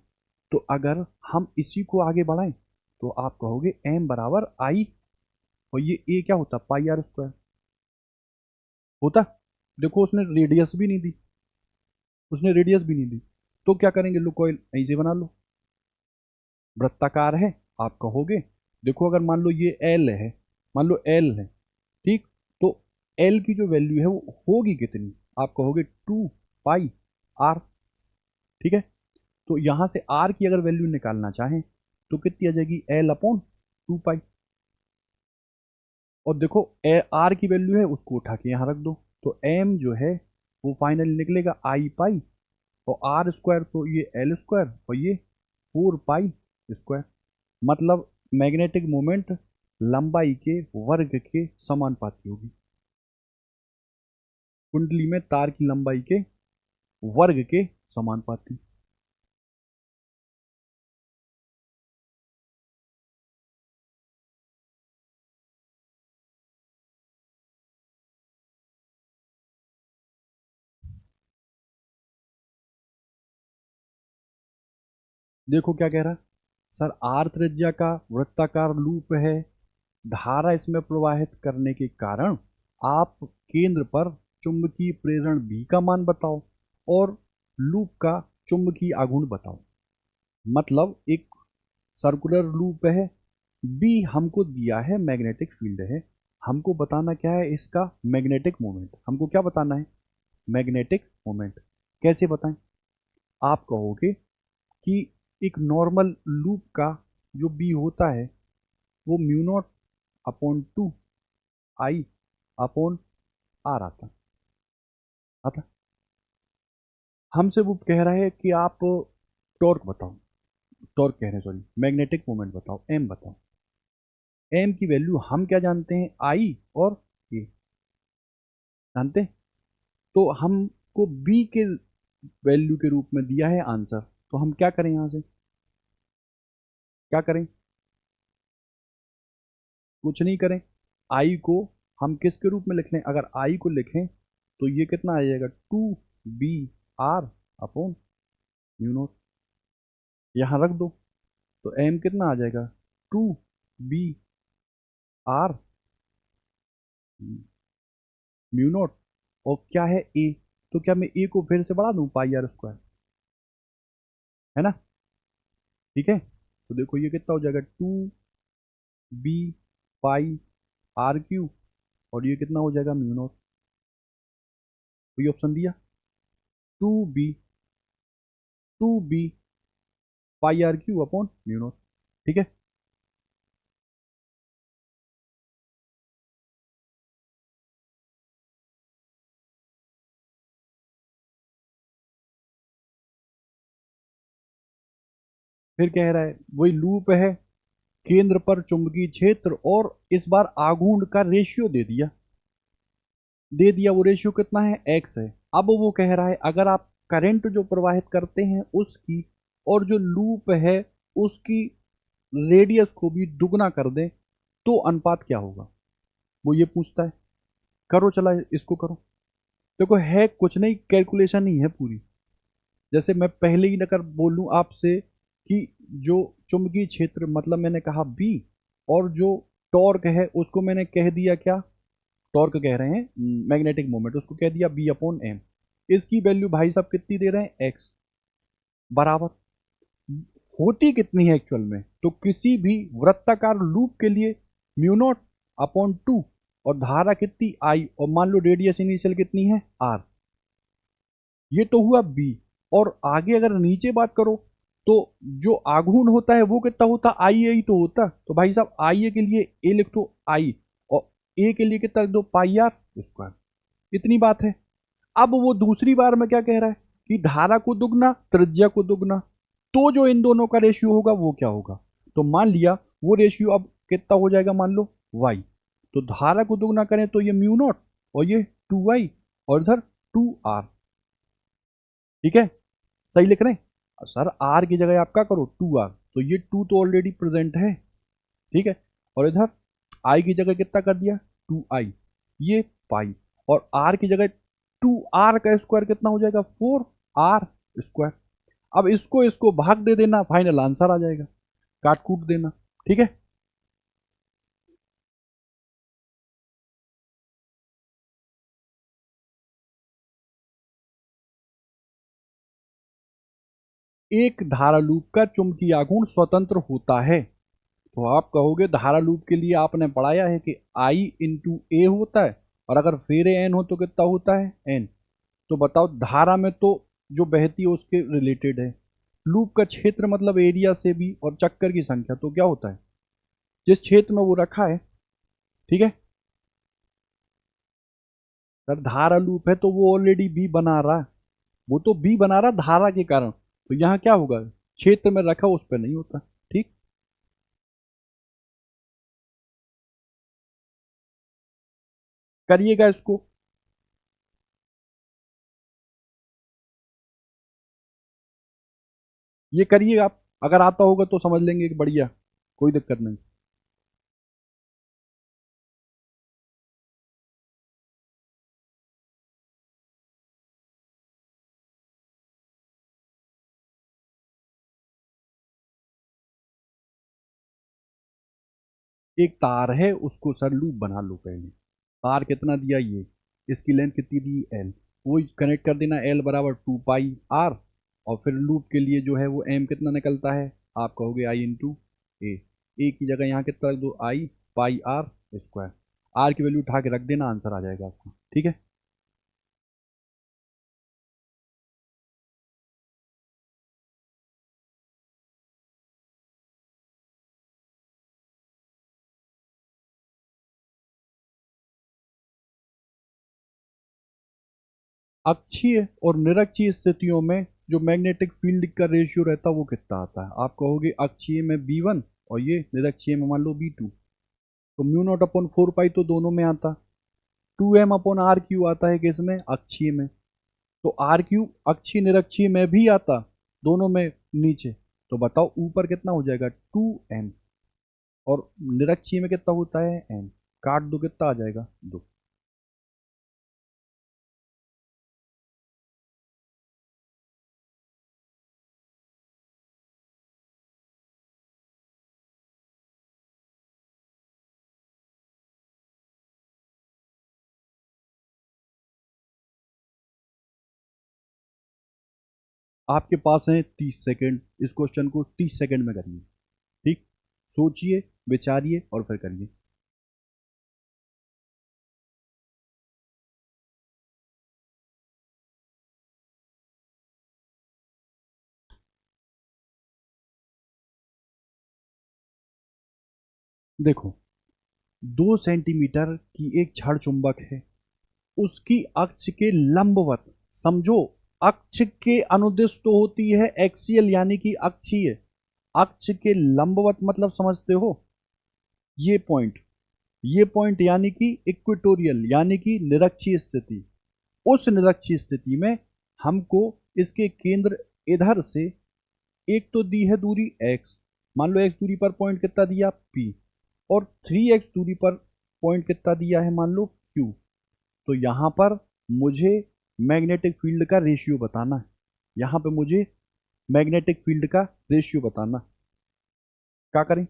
तो अगर हम इसी को आगे बढ़ाएं तो आप कहोगे एम बराबर आई, और ये ए क्या होता, पाई आर स्क्वायर होता। देखो उसने रेडियस भी नहीं दी, उसने रेडियस भी नहीं दी। तो क्या करेंगे, लो कॉइल ऐसे बना लो, वृत्ताकार है। आप कहोगे, देखो अगर मान लो ये एल है, मान लो एल है, ठीक, तो एल की जो वैल्यू है वो होगी कितनी, आप कहोगे 2 पाई आर, ठीक है। तो यहां से आर की अगर वैल्यू निकालना चाहें तो कितनी आ जाएगी, एल अपॉन 2 पाई। और देखो आर की वैल्यू है उसको उठा के यहां रख दो, तो एम जो है वो फाइनल निकलेगा आई पाई, और आर स्क्वायर तो ये एल स्क्वायर, और ये 4 पाई स्क्वायर। मतलब मैग्नेटिक मोमेंट लंबाई के वर्ग के समानुपाती होगी, कुंडली में तार की लंबाई के वर्ग के समानुपाती। देखो क्या कह रहा, सर आर त्रिज्या का वृत्ताकार लूप है, धारा इसमें प्रवाहित करने के कारण आप केंद्र पर चुंबकीय प्रेरण बी का मान बताओ और लूप का चुंबकीय आघूर्ण बताओ। मतलब एक सर्कुलर लूप है, बी हमको दिया है मैग्नेटिक फील्ड है, हमको बताना क्या है, इसका मैग्नेटिक मोमेंट। हमको क्या बताना है, मैग्नेटिक मोमेंट। कैसे बताएं, आप कहोगे कि एक नॉर्मल लूप का जो बी होता है वो mu naught upon 2 I upon r आता आता। हमसे वो कह रहा है कि आप टॉर्क बताओ, टॉर्क कह रहे हैं, सॉरी, मैग्नेटिक मोमेंट बताओ, एम बताओ। एम की वैल्यू हम क्या जानते हैं, आई और ए जानते हैं। तो हमको बी के वैल्यू के रूप में दिया है आंसर, तो हम क्या करें, यहां से क्या करें, कुछ नहीं करें। आई को हम किसके रूप में लिख लें, अगर आई को लिखें तो ये कितना आ जाएगा, 2 B r upon mu naught, यहाँ रख दो। तो एम कितना आ जाएगा, 2 बी आर म्यू नॉट, और क्या है ए, तो क्या मैं ए को फिर से बढ़ा दूं, पाई आर स्क्वायर, है ना, ठीक है। तो देखो ये कितना हो जाएगा, 2 बी पाई आर क्यू, और ये कितना हो जाएगा, म्यू नॉट। कोई ऑप्शन दिया, 2 B pi r cube upon mu naught, ठीक है। फिर कह रहा है वही लूप है, केंद्र पर चुंबकीय क्षेत्र, और इस बार आघूर्ण का रेशियो दे दिया, दे दिया। वो रेशियो कितना है, एक्स है। अब वो कह रहा है अगर आप करंट जो प्रवाहित करते हैं उसकी, और जो लूप है उसकी रेडियस को भी दुगना कर दें तो अनुपात क्या होगा, वो ये पूछता है। करो, चला इसको करो। देखो है कुछ नहीं, कैलकुलेशन ही है पूरी। जैसे मैं पहले ही अगर बोलूं आपसे कि जो चुंबकीय क्षेत्र मतलब मैंने कहा बी, और जो टॉर्क है उसको मैंने कह दिया क्या, टॉर्क कह रहे हैं मैग्नेटिक मोमेंट, उसको कह दिया बी अपॉन एम। इसकी वैल्यू भाई साहब कितनी दे रहे हैं, एक्स बराबर होती कितनी है एक्चुअल में, तो किसी भी वृत्ताकार लूप के लिए म्यू नॉट अपॉन 2, और धारा कितनी आई, और मान लो रेडियस इनिशियल कितनी है आर। ये तो हुआ बी। और आगे अगर नीचे बात करो तो जो आघूर्ण होता है वो कितना होता, आई ए ही तो होता। तो भाई साहब आई ए के लिए ए लिख दो आई, और ए के लिए कितना लिख दो पाई आर स्क्वायर। इतनी बात है। अब वो दूसरी बार में क्या कह रहा है कि धारा को दुगना त्रिज्या को दुगना, तो जो इन दोनों का रेशियो होगा वो क्या होगा, तो मान लिया वो रेशियो अब कितना हो जाएगा, मान लो y। तो धारा को दुगना करें तो ये म्यू नॉट और ये 2y, और इधर 2r। ठीक है, सही लिख रहे हैं सर, r की जगह आप क्या करो 2r, तो ये 2 तो ऑलरेडी प्रेजेंट है। ठीक है, और इधर i की जगह कितना कर दिया 2i, ये पाई, और r की जगह 2r का स्क्वायर कितना हो जाएगा 4r स्क्वायर। अब इसको इसको भाग दे देना, फाइनल आंसर आ जाएगा, काट कूट देना। ठीक है, एक धारा लूप का चुंबकीय आघूर्ण स्वतंत्र होता है। तो आप कहोगे धारा लूप के लिए आपने पढ़ाया है कि I इंटू ए होता है, और अगर फेरे एन हो तो कितना होता है एन। तो बताओ धारा में तो जो बहती है उसके रिलेटेड है, लूप का क्षेत्र मतलब एरिया से भी, और चक्कर की संख्या, तो क्या होता है जिस क्षेत्र में वो रखा है। ठीक है सर, धारा लूप है तो वो ऑलरेडी बी बना रहा है, वो तो बी बना रहा धारा के कारण, तो यहाँ क्या होगा क्षेत्र में रखा उस पर नहीं होता। ठीक, करिएगा इसको। ये करिए आप, अगर आता होगा तो समझ लेंगे कि बढ़िया, कोई दिक्कत नहीं। एक तार है उसको सर लूप बना लो पहले, तार कितना दिया ये, इसकी लेंथ कितनी दी एल, वो कनेक्ट कर देना एल बराबर 2 पाई आर, और फिर लूप के लिए जो है वो एम कितना निकलता है, आप कहोगे आई इंटू ए, ए की जगह यहाँ कितना रख दो आई पाई आर स्क्वायर, आर की वैल्यू उठा के रख देना, आंसर आ जाएगा आपका। ठीक है, अक्षीय और निरक्षीय स्थितियों में जो मैग्नेटिक फील्ड का रेशियो रहता है वो कितना आता है, आप कहोगे अक्षीय में B1 और ये निरक्षीय में मान लो B2। तो म्यू नॉट अपॉन 4 पाई तो दोनों में आता, 2m अपॉन आर क्यू आता है किसमें, अक्षीय में। तो आर क्यू अक्षीय निरक्षीय में भी आता, दोनों में नीचे। तो बताओ ऊपर कितना हो जाएगा 2m, और निरक्षीय में कितना होता है m, काट दो कितना आ जाएगा 2। आपके पास है 30 सेकेंड, इस क्वेश्चन को 30 सेकेंड में करिए। ठीक, सोचिए विचारिए और फिर करिए। देखो 2 सेंटीमीटर की एक छड़ चुंबक है, उसकी अक्ष के लंबवत, समझो अक्ष के अनुदिश तो होती है एक्सियल यानी कि अक्षीय, अक्ष के लंबवत मतलब समझते हो, ये पॉइंट, ये पॉइंट यानी कि इक्वेटोरियल यानी कि निरक्षीय स्थिति। उस निरक्षीय स्थिति में हमको इसके केंद्र इधर से, एक तो दी है दूरी x, मान लो x दूरी पर पॉइंट कितना दिया p, और 3x दूरी पर पॉइंट कितना दिया है मान लो q। तो यहाँ पर मुझे मैग्नेटिक फील्ड का रेशियो बताना है, यहाँ पे मुझे मैग्नेटिक फील्ड का रेशियो बताना। क्या करें?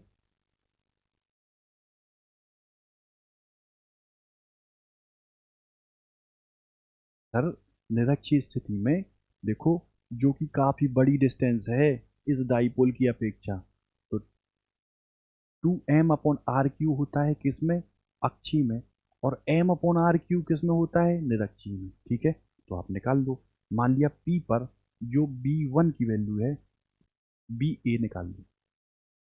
सर निरक्षीय स्थिति में देखो, जो कि काफी बड़ी डिस्टेंस है इस डाइपोल की अपेक्षा, तो 2m/r³ होता है किसमें? अक्षीय में। और m/r³ किसमें होता है? निरक्षीय में। ठीक है, तो आप निकाल दो। मान लिया P पर जो B1 की वैल्यू है, BA निकाल लो।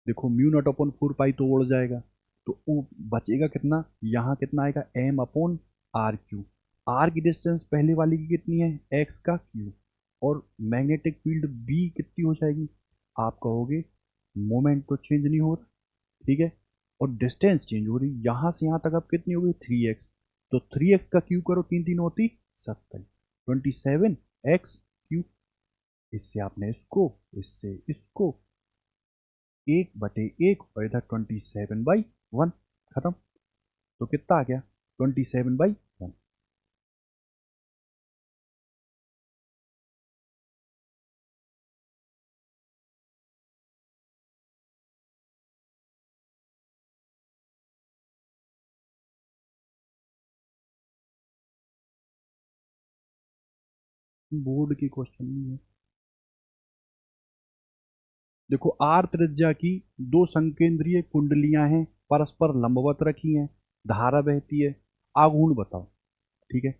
देखो μ0/4 तो उड़ जाएगा, तो वो बचेगा कितना? यहाँ कितना आएगा? m/r³। r की डिस्टेंस पहले वाली की कितनी है? x का क्यूब। और मैग्नेटिक फील्ड B कितनी हो जाएगी? आप कहोगे मोमेंट तो चेंज नहीं हो रहा, ठीक है, और डिस्टेंस चेंज हो रही। यहाँ से यहाँ तक अब कितनी हो गई? 3x। तो 3x का क्यूब करो, 3 3 होती 27, 27x³। इससे आपने इसको, इससे इसको 1/1 और इधर 27/1, खत्म। तो कितना आ गया? 27/1। बोर्ड की क्वेश्चन नहीं है। देखो आर त्रिज्या की दो संकेंद्रीय कुंडलियां हैं, परस्पर लंबवत रखी हैं, धारा बहती है, आघूर्ण बताओ। ठीक है,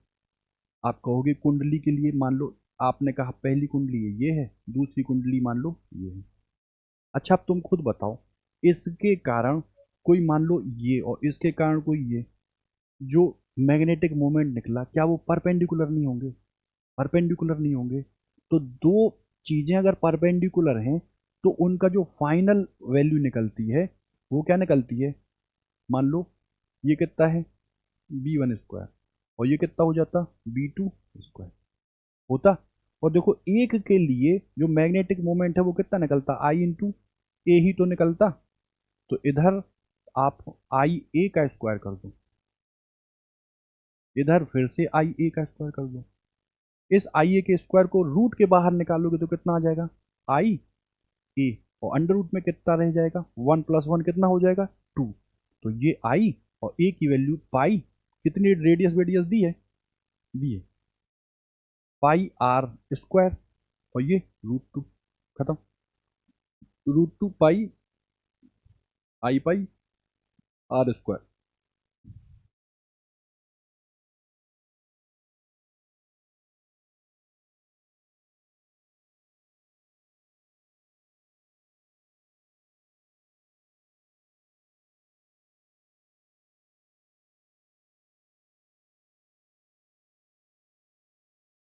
आप कहोगे कुंडली के लिए मान लो, आपने कहा पहली कुंडली ये है, दूसरी कुंडली मान लो ये है। अच्छा अब तुम खुद बताओ, इसके कारण कोई मान लो ये और इसके कारण कोई ये, जो मैग्नेटिक मोमेंट निकला, क्या वो परपेंडिकुलर नहीं होंगे? परपेंडिकुलर नहीं होंगे। तो दो चीजें अगर परपेंडिकुलर हैं तो उनका जो फाइनल वैल्यू निकलती है वो क्या निकलती है? मान लो ये कितना है? B1²। और ये कितना हो जाता? B2² होता। और देखो एक के लिए जो मैग्नेटिक मोमेंट है वो कितना निकलता? I×A ही तो निकलता। तो इधर आप IA का स्क्वायर कर दो, इधर फिर से IA का स्क्वायर कर दो। इस IA के स्क्वायर को रूट के बाहर निकालोगे तो कितना आ जाएगा? IA। और अंडर रूट में कितना रह जाएगा? 1 + 1 कितना हो जाएगा? 2। तो ये I और A की वैल्यू पाई, कितनी रेडियस वेडियस दी है? दी है πr²। और ये √2, खत्म। √2 पाई I/r²।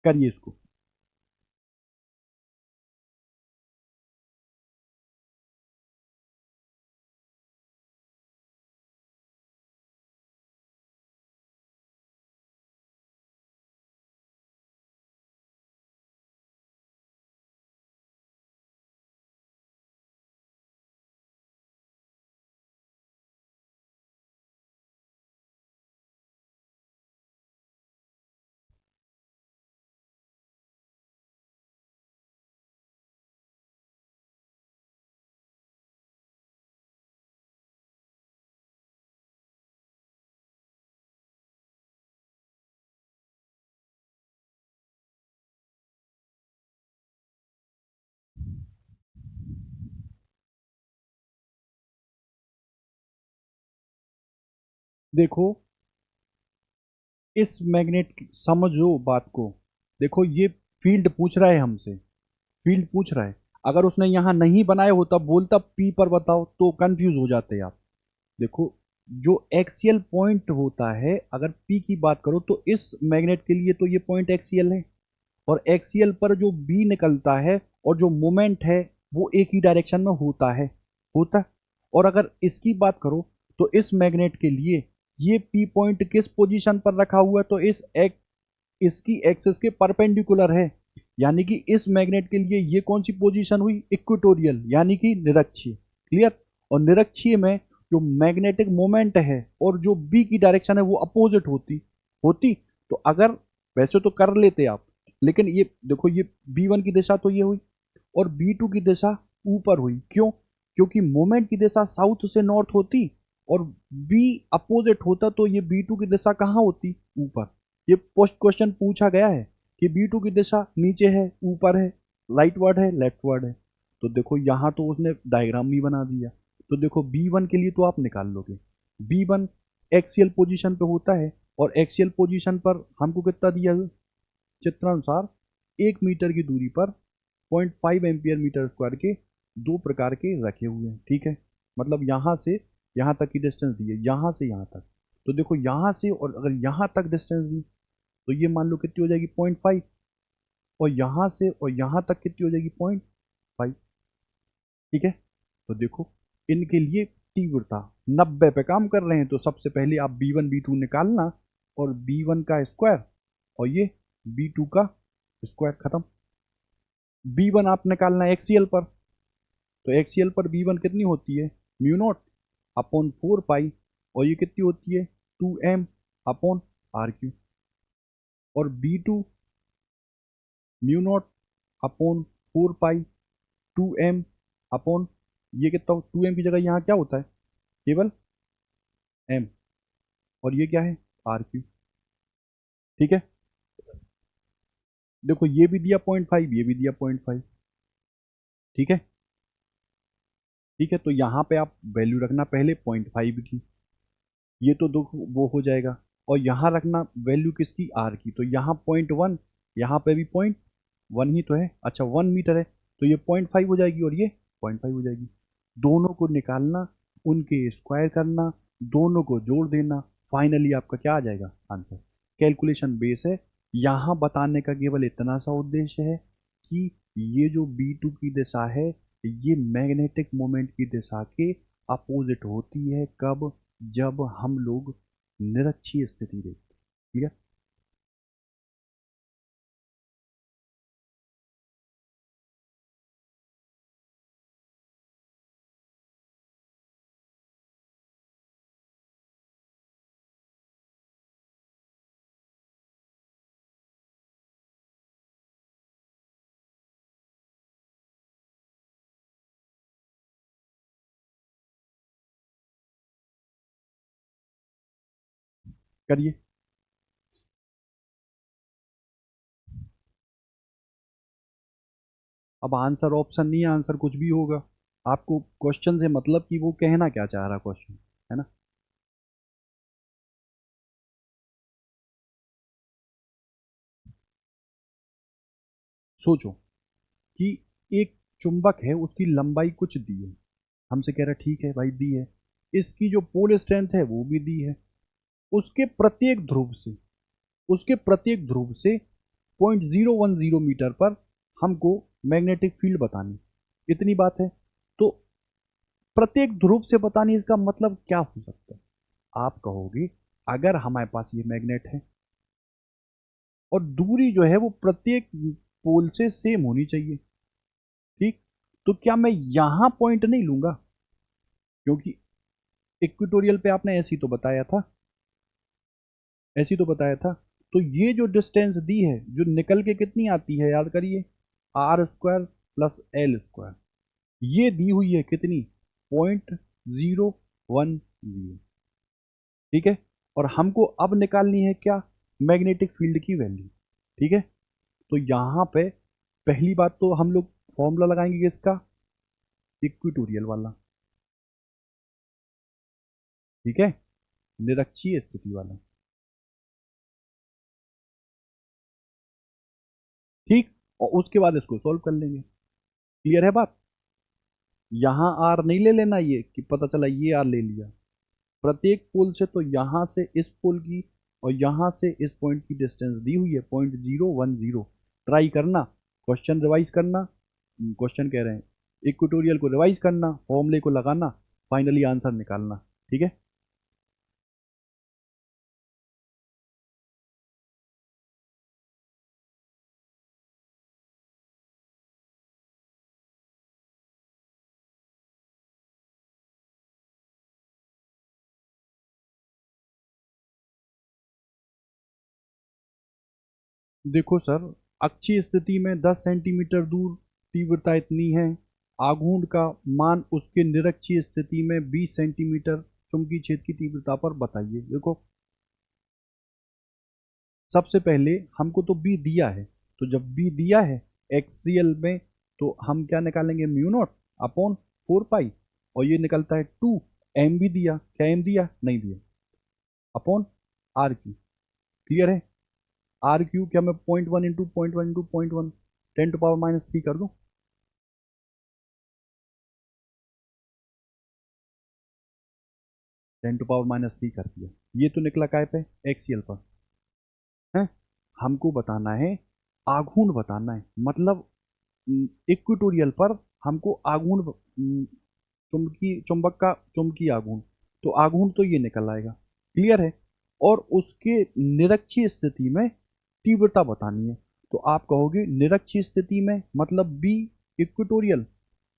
करिए इसको। देखो इस मैग्नेट समझो बात को। देखो ये फील्ड पूछ रहा है हमसे, फील्ड पूछ रहा है। अगर उसने यहां नहीं बनाया होता, बोलता पी पर बताओ, तो कंफ्यूज हो जाते आप। देखो जो एक्सियल पॉइंट होता है, अगर पी की बात करो तो इस मैग्नेट के लिए तो ये पॉइंट एक्सियल है, और एक्सियल पर जो बी निकलता है और जो मोमेंट है वो एक ही डायरेक्शन में होता। और अगर इसकी बात करो तो इस मैग्नेट के लिए ये पी पॉइंट किस पोजीशन पर रखा हुआ है? तो इसकी एक्सिस के परपेंडिकुलर है। यानी कि इस मैग्नेट के लिए ये कौन सी पोजीशन हुई? इक्वेटोरियल, यानी कि निरक्षीय। क्लियर? और निरक्षीय में जो मैग्नेटिक मोमेंट है और जो बी की डायरेक्शन है वो अपोजिट होती। तो अगर वैसे तो कर लेते आप, लेकिन ये देखो ये B1 की दिशा तो ये हुई, और B2 की दिशा ऊपर हुई। क्यों? क्योंकि मोमेंट की दिशा साउथ से नॉर्थ होती और B अपोजिट होता, तो ये B2 की दिशा कहाँ होती? ऊपर। ये पोस्ट क्वेश्चन पूछा गया है कि B2 की दिशा नीचे है, ऊपर है, राइटवर्ड है, लेफ्टवर्ड है। तो देखो यहाँ तो उसने डायग्राम भी बना दिया। तो देखो B1 के लिए तो आप निकाल लोगे। B1 एक्सियल पोजीशन पे होता है और एक्सियल पोजीशन पर हमको कितना दिया? चित्रानुसार 1 मीटर की दूरी पर 0.5 एम्पियर मीटर स्क्वायर के दो प्रकार के रखे हुए हैं। ठीक है, मतलब यहाँ से यहाँ तक की डिस्टेंस दी है, यहाँ से यहाँ तक। तो देखो यहाँ से और अगर यहाँ तक डिस्टेंस दी तो ये मान लो कितनी हो जाएगी? 0.5। और यहाँ से और यहाँ तक कितनी हो जाएगी? 0.5। ठीक है, तो देखो इनके लिए तीव्रता 90 पे काम कर रहे हैं, तो सबसे पहले आप B1 B2 निकालना और B1 का स्क्वायर और ये B2 का स्क्वायर, खत्म। B1 आप निकालना एक्सीएल पर, तो एक्सीएल पर B1 कितनी होती है? म्यू नॉट अपॉन 4 पाई, और ये कितनी होती है? 2m upon RQ। और B2 mu naught upon 4 pi 2m upon, ये कितना? 2m की जगह यहाँ क्या होता है? केवल m, और ये क्या है? RQ। ठीक है, देखो ये भी दिया 0.5, ये भी दिया 0.5। ठीक है, ठीक है, तो यहाँ पे आप वैल्यू रखना पहले 0.5 की, ये तो दो वो हो जाएगा। और यहाँ रखना वैल्यू किसकी? R की। तो यहाँ 0.1, यहाँ पे भी 0.1 ही तो है। अच्छा 1 मीटर है, तो ये 0.5 हो जाएगी और ये 0.5 हो जाएगी। दोनों को निकालना, उनके स्क्वायर करना, दोनों को जोड़ देना, फाइनली आपका क्या आ जाएगा? आंसर। कैलकुलेशन बेस है। यहाँ बताने का केवल इतना सा उद्देश्य है कि ये जो B2 की दिशा है, ये मैग्नेटिक मोमेंट की दिशा के अपोजिट होती है। कब? जब हम लोग निरक्षीय स्थिति देखते हैं। ठीक है, करिए। अब आंसर ऑप्शन नहीं है, आंसर कुछ भी होगा। आपको क्वेश्चन से मतलब कि वो कहना क्या चाह रहा क्वेश्चन, है ना? सोचो कि एक चुंबक है, उसकी लंबाई कुछ दी है, हमसे कह रहा है ठीक है भाई दी है, इसकी जो पोल स्ट्रेंथ है वो भी दी है। उसके प्रत्येक ध्रुव से उसके प्रत्येक ध्रुव से 0.010 मीटर पर हमको मैग्नेटिक फील्ड बतानी, इतनी बात है। तो प्रत्येक ध्रुव से बतानी, इसका मतलब क्या हो सकता है? आप कहोगे अगर हमारे पास ये मैग्नेट है और दूरी जो है वो प्रत्येक पोल से सेम होनी चाहिए, ठीक, तो क्या मैं यहां पॉइंट नहीं लूंगा? क्योंकि इक्वेटोरियल पे आपने ऐसी तो बताया था, ऐसी तो बताया था। तो ये जो डिस्टेंस दी है, जो निकल के कितनी आती है, याद करिए, R² प्लस L²। ये दी हुई है कितनी? 0.010। ठीक है, और हमको अब निकालनी है क्या? मैग्नेटिक फील्ड की वैल्यू। ठीक है, तो यहाँ पे पहली बात तो हम लोग फॉर्मूला लगाएंगे किसका? इक्वेटोरियल वाला। ठीक है, निरक्षीय स्थिति वाला। ठीक, और उसके बाद इसको सॉल्व कर लेंगे। क्लियर है बात? यहाँ आर नहीं ले लेना, ये कि पता चला ये आर ले लिया। प्रत्येक पोल से, तो यहाँ से इस पोल की और यहाँ से इस पॉइंट की डिस्टेंस दी हुई है 0.010। ट्राई करना, क्वेश्चन रिवाइज करना, क्वेश्चन कह रहे हैं, इक्वेटोरियल को रिवाइज करना, फॉर्मूले को लगाना, फाइनली आंसर निकालना। ठीक है, देखो सर, अक्षीय स्थिति में 10 सेंटीमीटर दूर तीव्रता इतनी है, आघूर्ण का मान उसके निरक्षीय स्थिति में 20 सेंटीमीटर चुंबकीय क्षेत्र की तीव्रता पर बताइए। देखो सबसे पहले हमको तो बी दिया है, तो जब बी दिया है एक्सियल में, तो हम क्या निकालेंगे, म्यू नॉट अपॉन 4 पाई, और ये निकलता है 2, एम भी दिया, क्या एम दिया, नहीं दिया, अपॉन आर क्यू। क्लियर है, आर क्यू क्या मैं 0.1 इंटू 0.1 इंटू 0.1 10⁻³ कर दूं, 10⁻³ कर दिया। ये तो निकला काय पे, एक्सियल पर है। हमको बताना है, आघूर्ण बताना है, मतलब इक्वेटोरियल पर हमको आघूर्ण, चुंबकीय चुंबक का चुंबकीय आघूर्ण, तो आघूर्ण तो ये निकल आएगा। क्लियर है, और उसके निरक्षीय स्थिति में तीव्रता बतानी है, तो आप कहोगे निरक्षीय स्थिति में मतलब बी इक्वेटोरियल,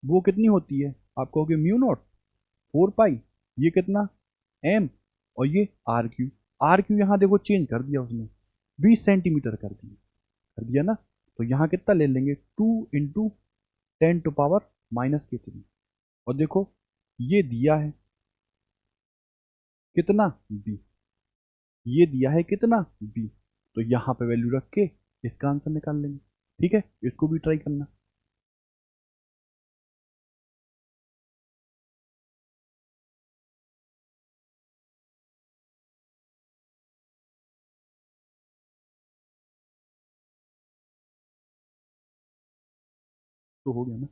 वो कितनी होती है, आप कहोगे म्यू नॉट 4 पाई, ये कितना एम, और ये आर क्यू। आर क्यू यहाँ देखो चेंज कर दिया उसने, 20 सेंटीमीटर कर दिया ना, तो यहाँ कितना ले लेंगे, 2 × 10⁻³ और देखो ये दिया है कितना बी, ये दिया है कितना बी, तो यहाँ पे वैल्यू रख के इसका आंसर निकाल लेंगे। ठीक है, इसको भी ट्राई करना। तो हो गया ना,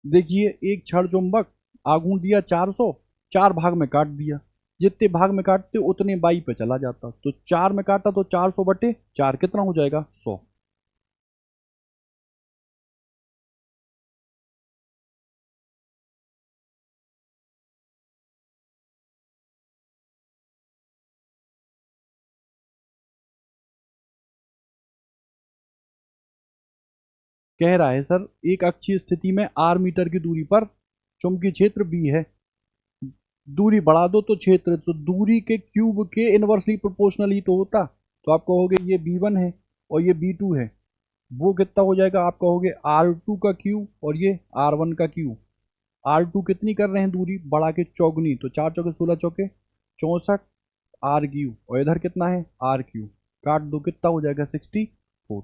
देखिए एक क्षण चुंबक, आघूर्ण दिया 400, 4 भाग में काट दिया, जितने भाग में काटते उतने बाई पे चला जाता, तो 4 में काटा तो 400/4 कितना हो जाएगा, 100। कह रहा है सर एक अक्षीय स्थिति में r मीटर की दूरी पर चुंबकीय क्षेत्र b है, दूरी बढ़ा दो तो क्षेत्र, तो दूरी के क्यूब के इनवर्सली प्रोपोर्शनल ही तो होता, तो आप कहोगे ये b1 है और ये b2 है, वो कितना हो जाएगा, आप कहोगे r2 का क्यूब और ये r1 का क्यूब। r2 कितनी कर रहे हैं दूरी, बढ़ा के चौगुनी, तो 4 × 16 = 64 r क्यूब, और इधर कितना है r क्यूब, काट दो कितना हो जाएगा 64।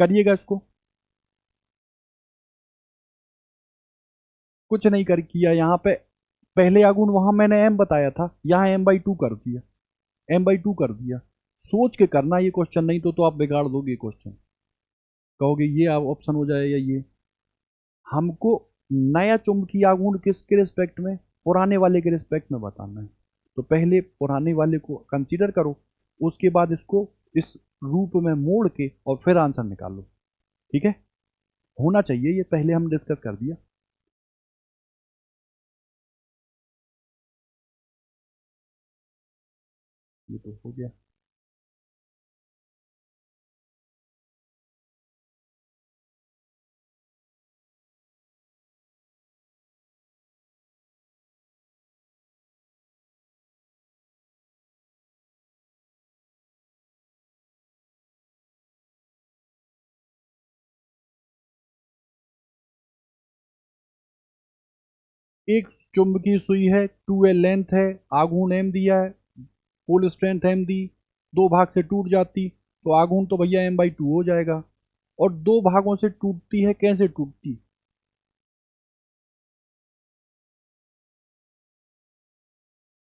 करिएगा इसको, कुछ नहीं कर किया यहाँ पे, पहले आघूर्ण वहां मैंने m बताया था, यहाँ m/2 कर दिया, m/2 कर दिया। सोच के करना ये क्वेश्चन, नहीं तो आप बिगाड़ दोगे क्वेश्चन, कहोगे ये ऑप्शन हो जाए या ये। हमको नया चुंबकीय आघूर्ण किसके रिस्पेक्ट में, पुराने वाले के रिस्पेक्ट में बताना है, तो पहले पुराने वाले को कंसीडर करो, उसके बाद इसको इस रूप में मोड़ के और फिर आंसर निकालो। ठीक है, होना चाहिए ये, पहले हम डिस्कस कर दिया। ये तो हो गया। एक चुंबकीय सुई है, 2L लेंथ है, आघूर्ण m दिया है, पुल स्ट्रेंथ m दी, 2 भाग से टूट जाती, तो आघूर्ण तो भैया m/2 हो जाएगा, और 2 भागों से टूटती है, कैसे टूटती,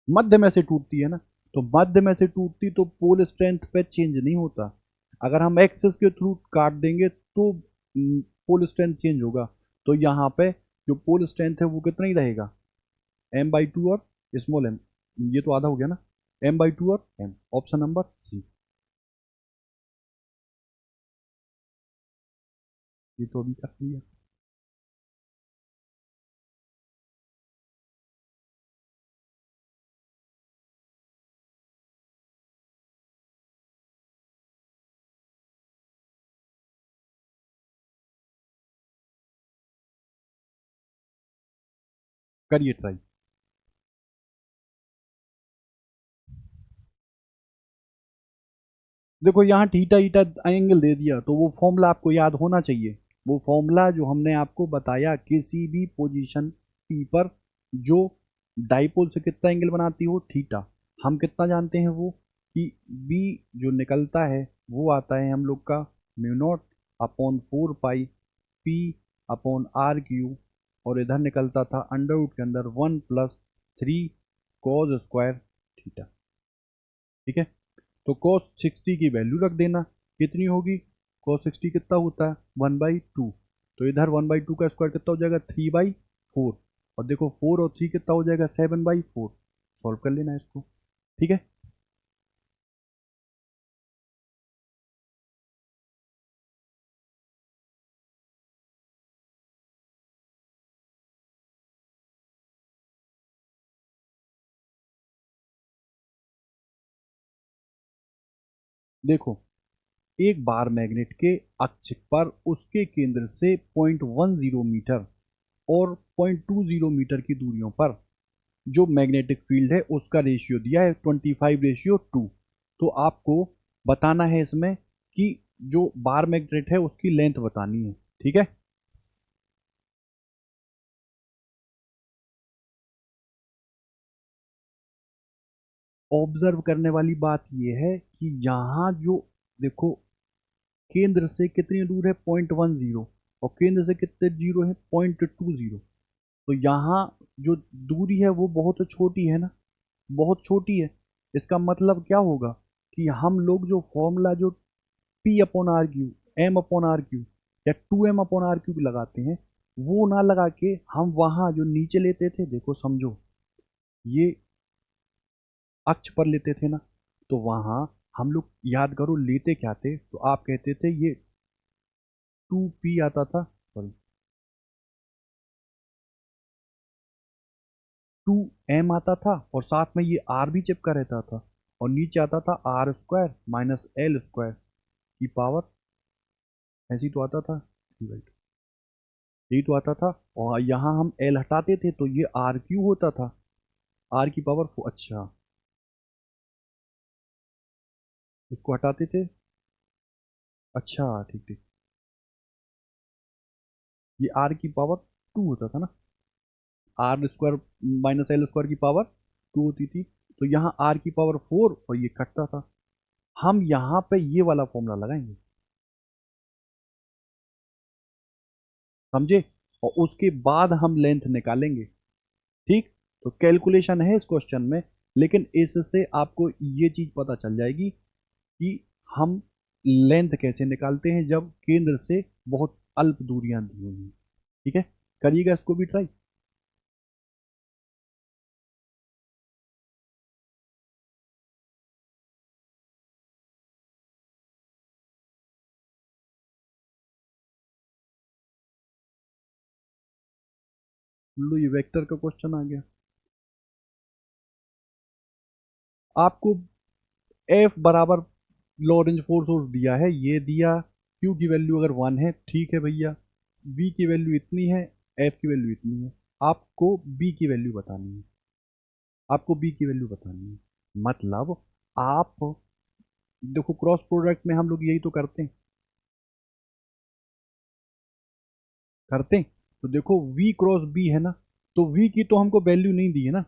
मध्य में से टूटती है ना, तो मध्य में से टूटती तो पोल स्ट्रेंथ पे चेंज नहीं होता, अगर हम एक्सेस के थ्रू काट देंगे तो पोल स्ट्रेंथ चेंज होगा, तो यहाँ पे जो पोल स्ट्रेंथ है वो कितना ही रहेगा, m/2 और स्मॉल m, ये तो आधा हो गया ना, m/2 और m, ऑप्शन नंबर सी। ये तो अभी कर लिया। करिए ट्राई। देखो यहाँ थीटा ईटा एंगल दे दिया, तो वो फॉर्मूला आपको याद होना चाहिए। वो फॉर्मूला जो हमने आपको बताया, किसी भी पोजीशन पी पर जो डाइपोल से कितना एंगल बनाती हो थीटा, हम कितना जानते हैं वो, कि बी जो निकलता है वो आता है हम लोग का mu naught upon 4 pi p upon r cube, और इधर निकलता था अंडर रूट के अंदर 1+3 कॉज स्क्वायर थीटा। ठीक है, तो cos 60 की वैल्यू रख देना, कितनी होगी, cos 60 कितना होता है 1/2, तो इधर 1/2 का स्क्वायर कितना हो जाएगा 3/4, और देखो 4 और 3 कितना हो जाएगा 7/4। सॉल्व कर लेना इसको। ठीक है, देखो एक बार मैग्नेट के अक्ष पर उसके केंद्र से 0.10 मीटर और 0.20 मीटर की दूरियों पर जो मैग्नेटिक फील्ड है उसका रेशियो दिया है 25:2। तो आपको बताना है इसमें कि जो बार मैग्नेट है उसकी लेंथ बतानी है। ठीक है, ऑब्जर्व करने वाली बात यह है कि यहाँ जो देखो केंद्र से कितनी दूर है 0.10, और केंद्र से कितने जीरो है 0.20, तो यहाँ जो दूरी है वो बहुत छोटी है ना, बहुत छोटी है। इसका मतलब क्या होगा कि हम लोग जो फॉर्मूला जो p upon r cube, m upon r cube या 2m अपॉन आर क्यू लगाते हैं, वो ना लगा के हम वहाँ जो नीचे लेते थे, देखो समझो ये अक्ष पर लेते थे ना, तो वहाँ हम लोग याद करो लेते क्या थे, तो आप कहते थे ये 2p आता था, सॉरी 2m आता था, और साथ में ये r भी चिपका रहता था, और नीचे आता था r² माइनस l² की पावर, ऐसी तो आता था, राइट, यही तो आता था। और यहाँ हम l हटाते थे तो ये r³ होता था, r की पावर 4। अच्छा, इसको हटाते थे, अच्छा ठीक ठीक, ये r की पावर 2 होता था ना, r² माइनस l² की पावर 2 होती थी, तो यहाँ r की पावर 4 और ये कटता था। हम यहाँ पे ये वाला फॉर्मूला लगाएंगे, समझे, और उसके बाद हम लेंथ निकालेंगे। ठीक, तो कैलकुलेशन है इस क्वेश्चन में, लेकिन इससे आपको ये चीज पता चल जाएगी कि हम लेंथ कैसे निकालते हैं जब केंद्र से बहुत अल्प दूरियां दी हुई हैं। ठीक है, करिएगा इसको भी ट्राई। लो ये वेक्टर का क्वेश्चन आ गया, आपको एफ बराबर लॉरेंज फोर्स दिया है, ये दिया, क्यू की वैल्यू अगर 1 है ठीक है भैया, बी की वैल्यू इतनी है, एफ की वैल्यू इतनी है, आपको बी की वैल्यू बतानी है, आपको बी की वैल्यू बतानी है। मतलब आप देखो क्रॉस प्रोडक्ट में हम लोग यही तो करते हैं, करते हैं, तो देखो v क्रॉस b है ना, तो v की तो हमको वैल्यू नहीं दी है ना,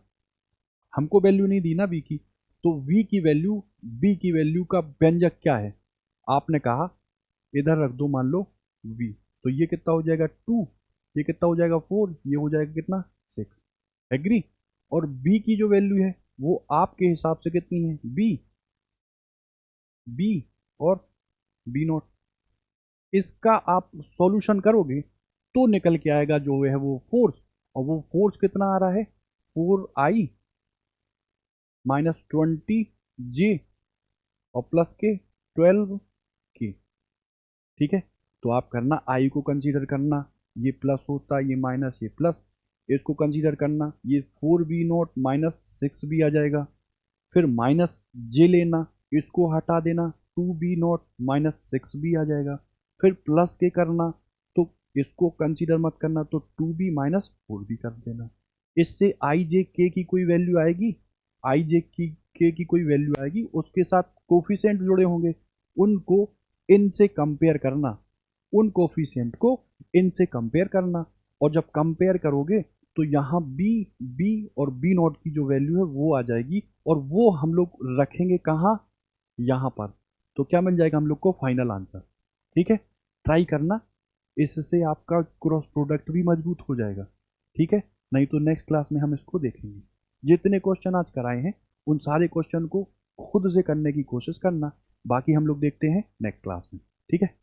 हमको वैल्यू नहीं दी ना v की, तो v की वैल्यू, b की वैल्यू का व्यंजक क्या है, आपने कहा इधर रख दो मान लो v, तो ये कितना हो जाएगा 2, ये कितना हो जाएगा 4, ये हो जाएगा कितना 6, एग्री। और b की जो वैल्यू है वो आपके हिसाब से कितनी है b और b नॉट, इसका आप सॉल्यूशन करोगे तो निकल के आएगा जो है वो फोर्स, और वो फोर्स कितना आ रहा है 4i-20j और प्लस के 12k। ठीक है, तो आप करना आई को कंसीडर करना, ये प्लस होता ये माइनस ये प्लस, इसको कंसीडर करना, ये 4b0 माइनस 6b आ जाएगा, फिर माइनस जे लेना, इसको हटा देना, 2b0 माइनस 6b आ जाएगा, फिर प्लस के करना, तो इसको कंसीडर मत करना तो 2b माइनस 4b कर देना। इससे आई जे के की कोई वैल्यू आएगी, आई जे की के की कोई वैल्यू आएगी, उसके साथ कोफिशिएंट जुड़े होंगे, उनको इनसे कंपेयर करना, उन कोफिशिएंट को इनसे कंपेयर करना, और जब कंपेयर करोगे तो यहाँ बी बी और बी नॉट की जो वैल्यू है वो आ जाएगी, और वो हम लोग रखेंगे कहाँ, यहाँ पर। तो क्या मिल जाएगा हम लोग को, फाइनल आंसर। ठीक है, ट्राई करना, इससे आपका क्रॉस प्रोडक्ट भी मजबूत हो जाएगा। ठीक है, नहीं तो नेक्स्ट क्लास में हम इसको देखेंगे। जितने क्वेश्चन आज कराए हैं उन सारे क्वेश्चन को खुद से करने की कोशिश करना, बाकी हम लोग देखते हैं नेक्स्ट क्लास में। ठीक है।